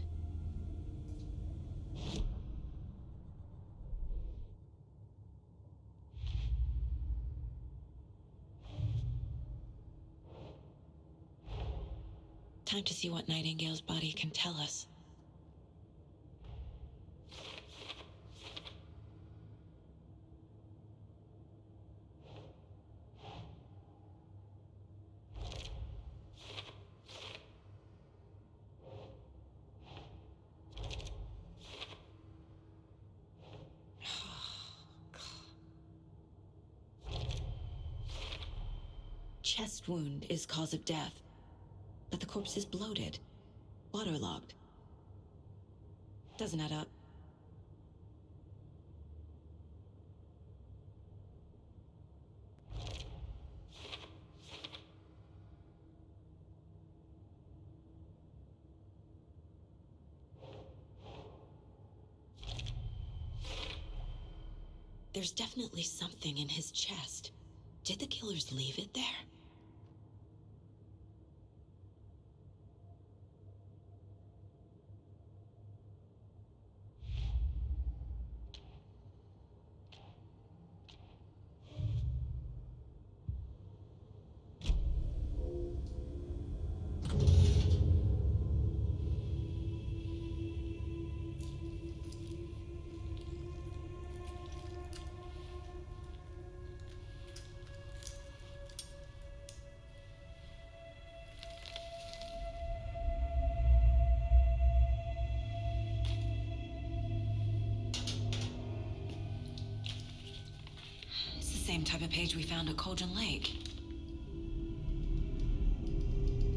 Time to see what Nightingale's body can tell us. Chest wound is cause of death, but the corpse is bloated, waterlogged. Doesn't add up. There's definitely something in his chest. Did the killers leave it there? Same type of page we found at Cauldron Lake.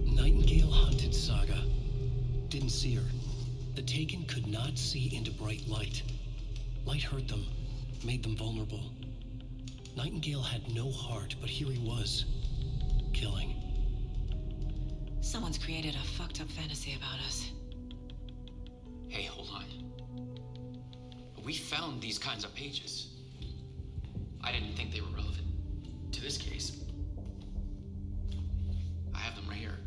Nightingale hunted Saga. Didn't see her. The Taken could not see into bright light. Light hurt them, made them vulnerable. Nightingale had no heart, but here he was, killing. Someone's created a fucked up fantasy about us. Hey, hold on. We found these kinds of pages. I didn't think they were relevant to this case. I have them right here.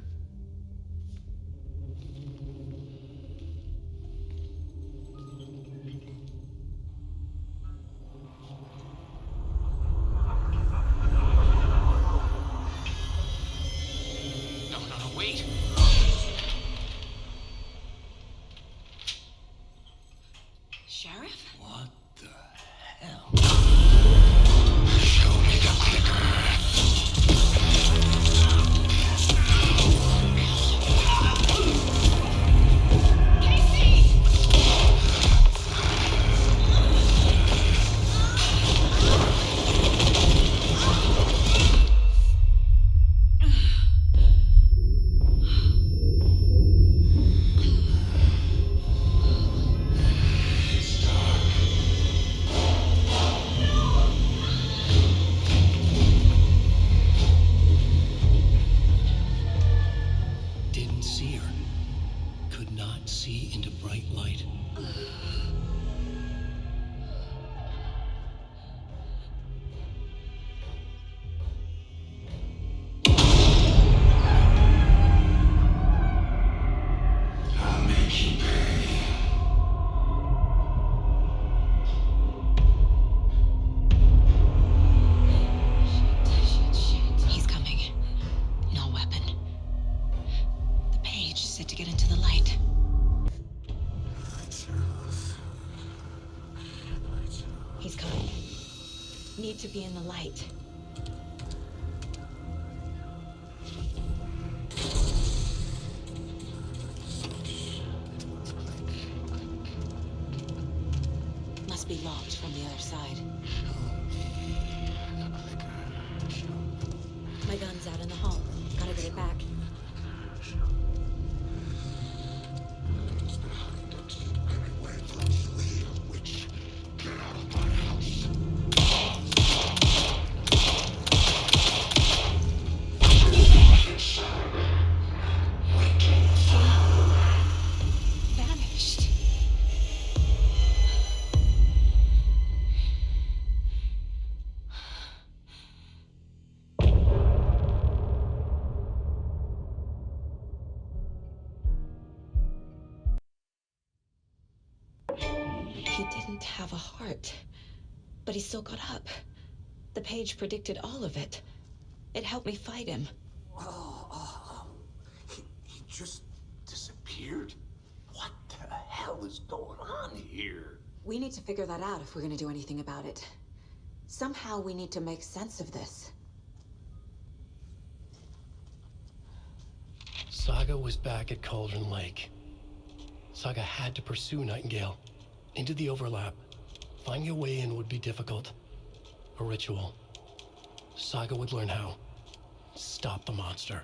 No, wait! Sheriff? What the hell? Show me the clicker. Didn't see her. Could not see into bright light. I'll make you pay. Page said to get into the light. He's coming. Need to be in the light. Must be locked from the other side. My gun's out in the hall. Gotta get it back. Vanished. He didn't have a heart, but he still got up. The page predicted all of it. It helped me fight him. He just disappeared? What the hell is going on here? We need to figure that out if we're gonna do anything about it. Somehow we need to make sense of this. Saga was back at Cauldron Lake. Saga had to pursue Nightingale. Into the overlap. Finding a way in would be difficult. A ritual. Saga would learn how. Stop the monster.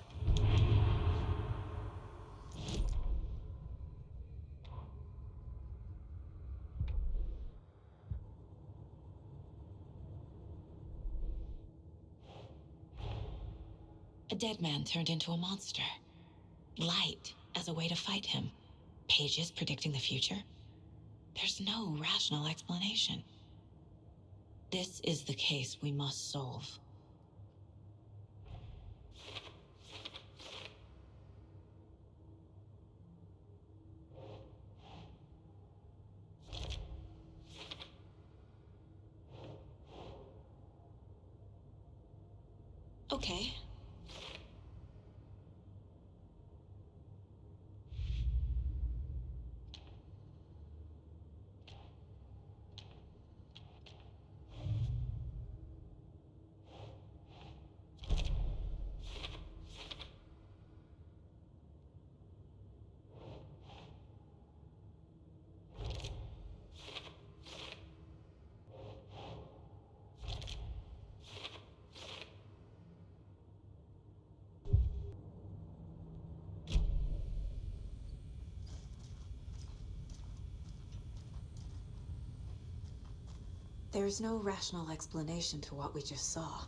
A dead man turned into a monster. Light as a way to fight him. Pages predicting the future. There's no rational explanation. This is the case we must solve. Okay. There's no rational explanation to what we just saw.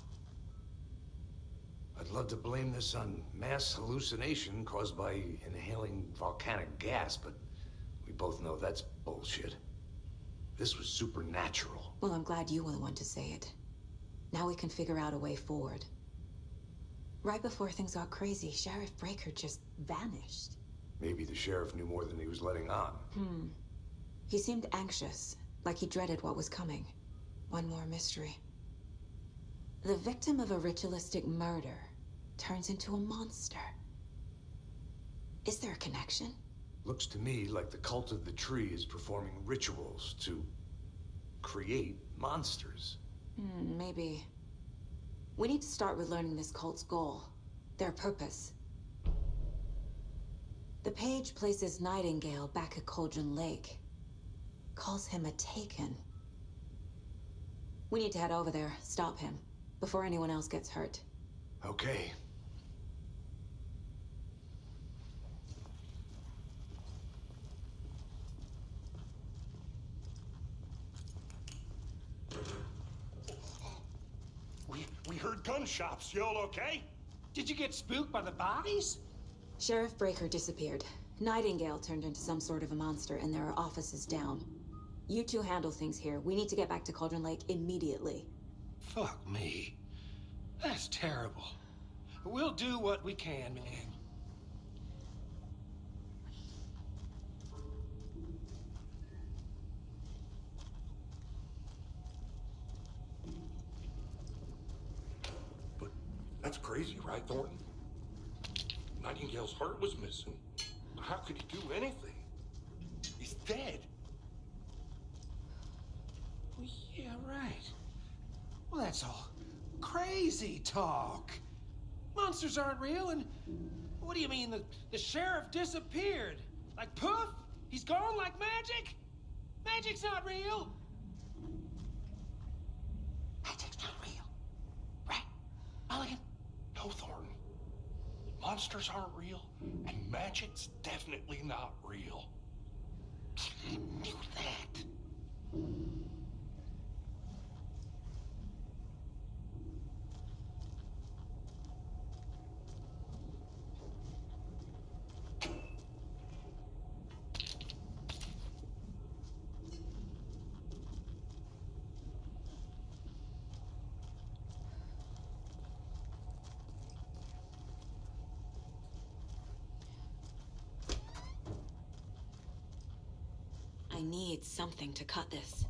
I'd love to blame this on mass hallucination caused by inhaling volcanic gas, but we both know that's bullshit. This was supernatural. Well, I'm glad you were the one to say it. Now we can figure out a way forward. Right before things got crazy, Sheriff Breaker just vanished. Maybe the sheriff knew more than he was letting on. He seemed anxious, like he dreaded what was coming. One more mystery. The victim of a ritualistic murder turns into a monster. Is there a connection? Looks to me like the cult of the tree is performing rituals to create monsters. Maybe. We need to start with learning this cult's goal, their purpose. The page places Nightingale back at Cauldron Lake. Calls him a Taken. We need to head over there, stop him, before anyone else gets hurt. Okay. We heard gunshots. Y'all okay? Did you get spooked by the bodies? Sheriff Breaker disappeared. Nightingale turned into some sort of a monster, and there are offices down. You two handle things here. We need to get back to Cauldron Lake immediately. Fuck me. That's terrible. We'll do what we can, man. But that's crazy, right, Thornton? Nightingale's heart was missing. How could he do anything? He's dead. Well, yeah, right. Well, that's all crazy talk. Monsters aren't real, and what do you mean the sheriff disappeared? Like poof? He's gone like magic? Magic's not real. Magic's not real. Right, Mulligan? No, Thornton. Monsters aren't real, and magic's definitely not real. I knew that. I need something to cut this.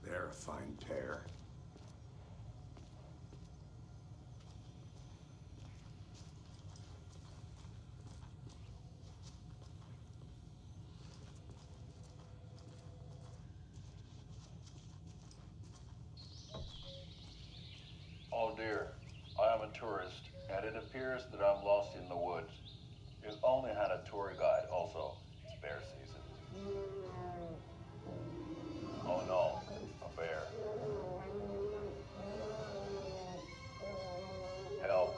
They're a fine pair. Oh dear, I am a tourist, and it appears that I'm lost in the woods. You've only had a tour guide also. It's bear season. Oh no, a bear. Help.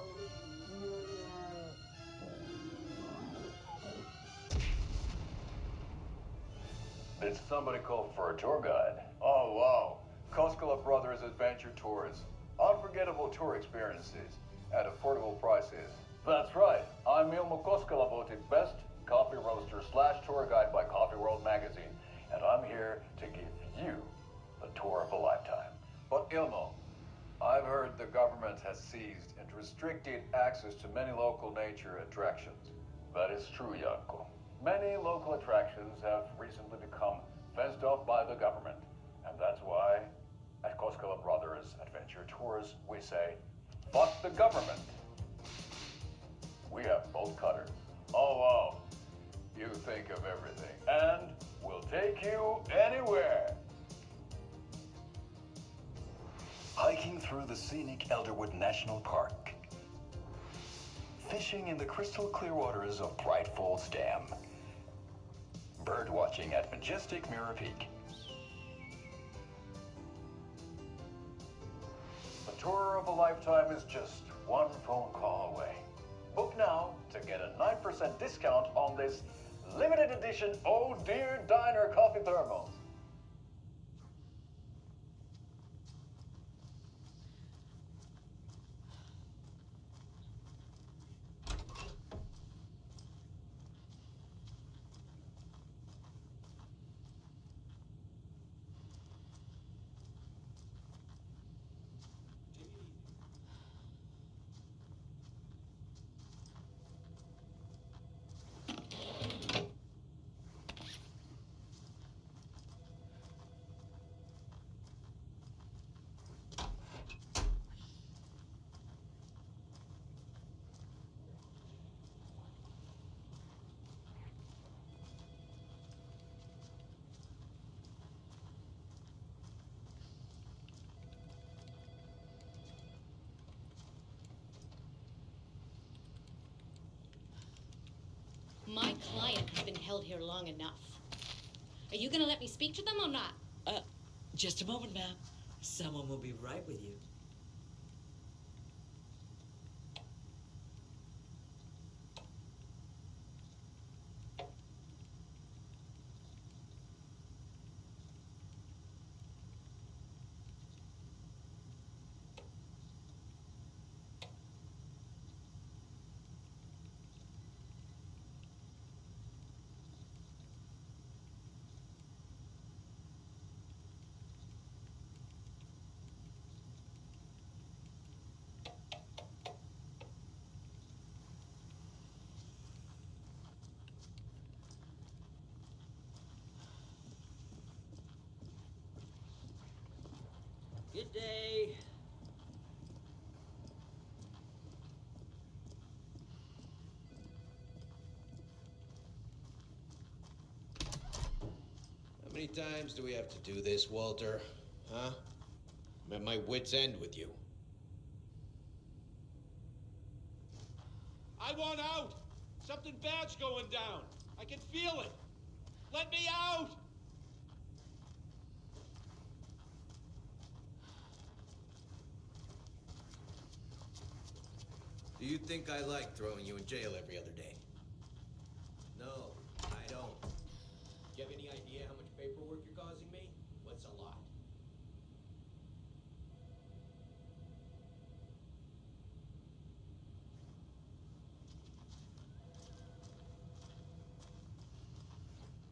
Did somebody call for a tour guide? Oh wow, Koskela Brothers Adventure Tours. Unforgettable tour experiences at affordable prices. That's right, I'm Ilmo Koskela, voted best coffee roaster / tour guide by Coffee World magazine, and I'm here to give you the tour of a lifetime. But Ilmo, I've heard the government has seized and restricted access to many local nature attractions. That is true, Janko. Many local attractions have recently become fenced off by the government, and that's why at Koskela Brothers Adventure Tours, we say, fuck the government. We have bolt cutters. Oh, wow. You think of everything. And we'll take you anywhere. Hiking through the scenic Elderwood National Park. Fishing in the crystal clear waters of Bright Falls Dam. Bird watching at majestic Mirror Peak. The tour of a lifetime is just one phone call away. Book now to get a 9% discount on this limited edition Oh Dear Diner coffee thermos. My client has been held here long enough. Are you gonna let me speak to them or not? Just a moment, ma'am. Someone will be right with you. Good day. How many times do we have to do this, Walter? Huh? I'm at my wit's end with you. I want out! Something bad's going down. I can feel it. Let me out! Do you think I like throwing you in jail every other day? No, I don't. Do you have any idea how much paperwork you're causing me? What's a lot?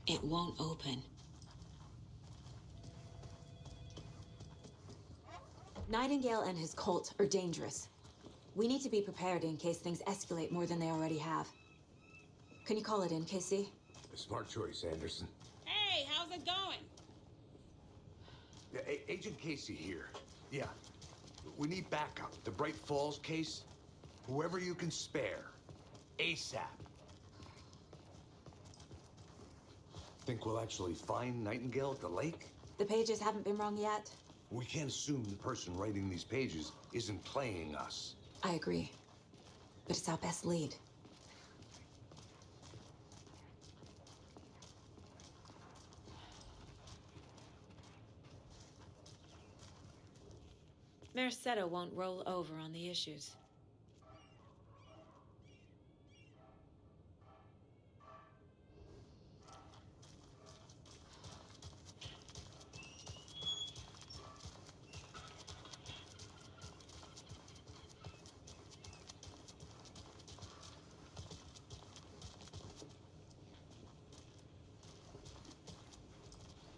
It won't open. Nightingale and his cult are dangerous. We need to be prepared in case things escalate more than they already have. Can you call it in, Casey? A smart choice, Anderson. Hey, how's it going? Yeah, Agent Casey here. Yeah. We need backup. The Bright Falls case. Whoever you can spare. ASAP. Think we'll actually find Nightingale at the lake? The pages haven't been wrong yet? We can't assume the person writing these pages isn't playing us. I agree. But it's our best lead. Mercado won't roll over on the issues.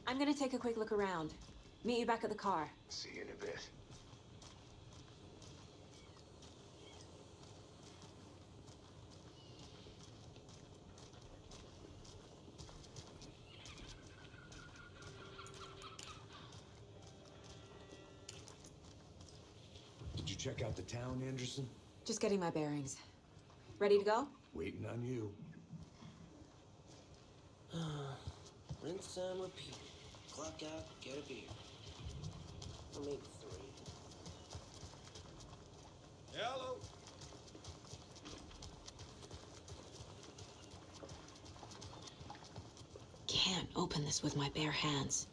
I'm gonna take a quick look around. Meet you back at the car. See you in a bit. Did you check out the town, Anderson? Just getting my bearings. Ready to go? Waiting on you. Rinse and repeat. Clock out, get a beer. Or maybe 3. Hello? Can't open this with my bare hands.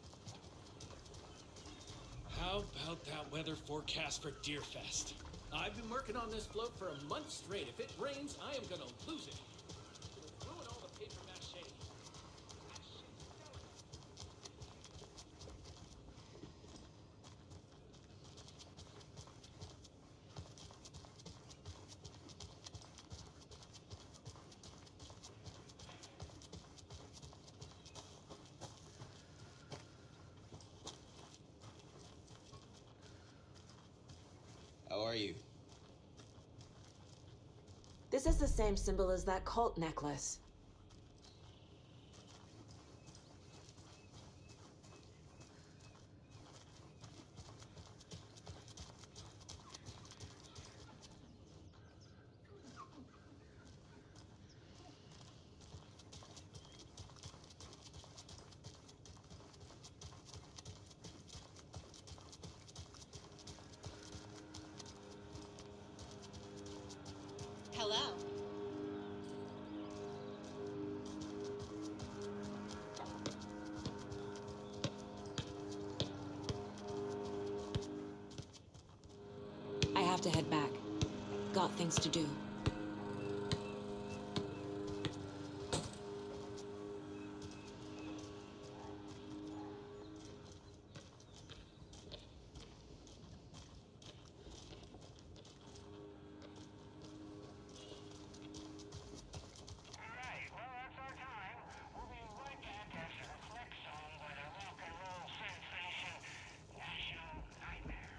How about that weather forecast for Deerfest? I've been working on this float for a month straight. If it rains, I am gonna lose it. It'll ruin all the paper mache. How are you? This is the same symbol as that cult necklace. Hello. I have to head back. Got things to do. Alright, well, that's our time. We'll be right back after this next song by the rock and roll sensation, National Nightmare.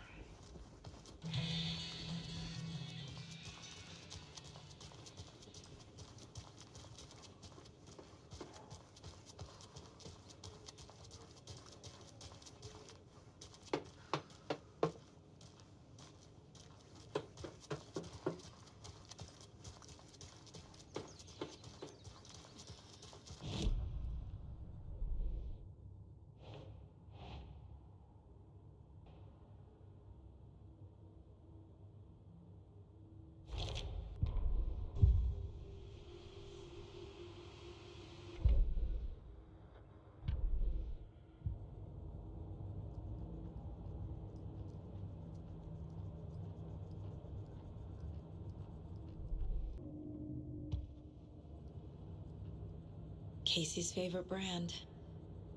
Casey's favorite brand.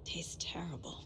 Tastes terrible.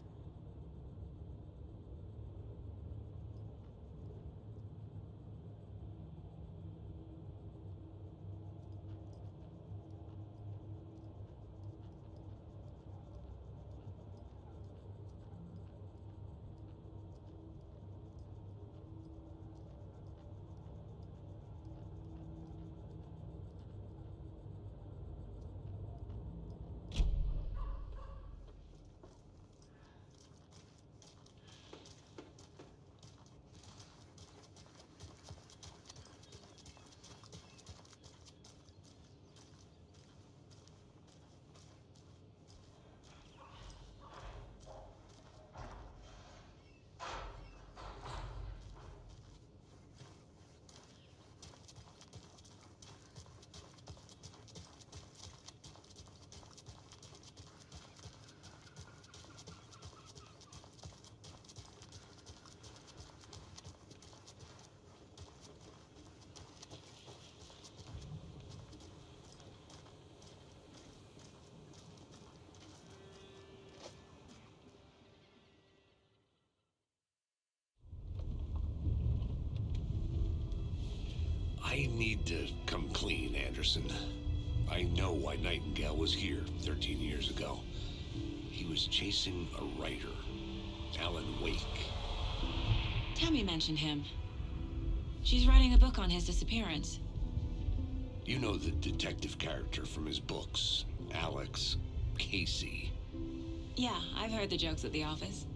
I need to come clean, Anderson. I know why Nightingale was here 13 years ago. He was chasing a writer, Alan Wake. Tammy mentioned him. She's writing a book on his disappearance. You know the detective character from his books, Alex Casey. Yeah, I've heard the jokes at the office.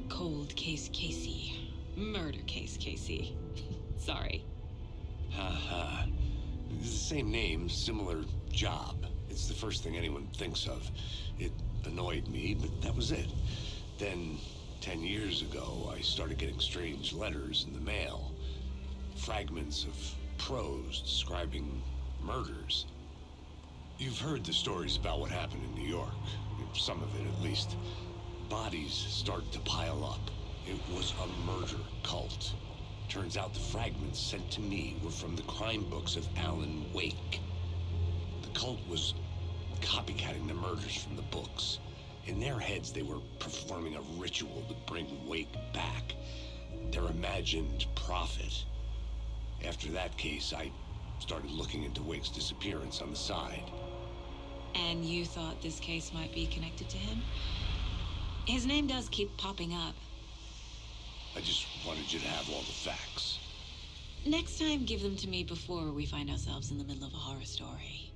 Cold case Casey. Murder case Casey. Sorry. Ha. It's the same name, similar job. It's the first thing anyone thinks of. It annoyed me, but that was it. Then, 10 years ago, I started getting strange letters in the mail. Fragments of prose describing murders. You've heard the stories about what happened in New York. Some of it, at least. Bodies started to pile up. It was a murder cult. Turns out the fragments sent to me were from the crime books of Alan Wake. The cult was copycatting the murders from the books. In their heads, they were performing a ritual to bring Wake back. Their imagined prophet. After that case, I started looking into Wake's disappearance on the side. And you thought this case might be connected to him? His name does keep popping up. I just wanted you to have all the facts. Next time, give them to me before we find ourselves in the middle of a horror story.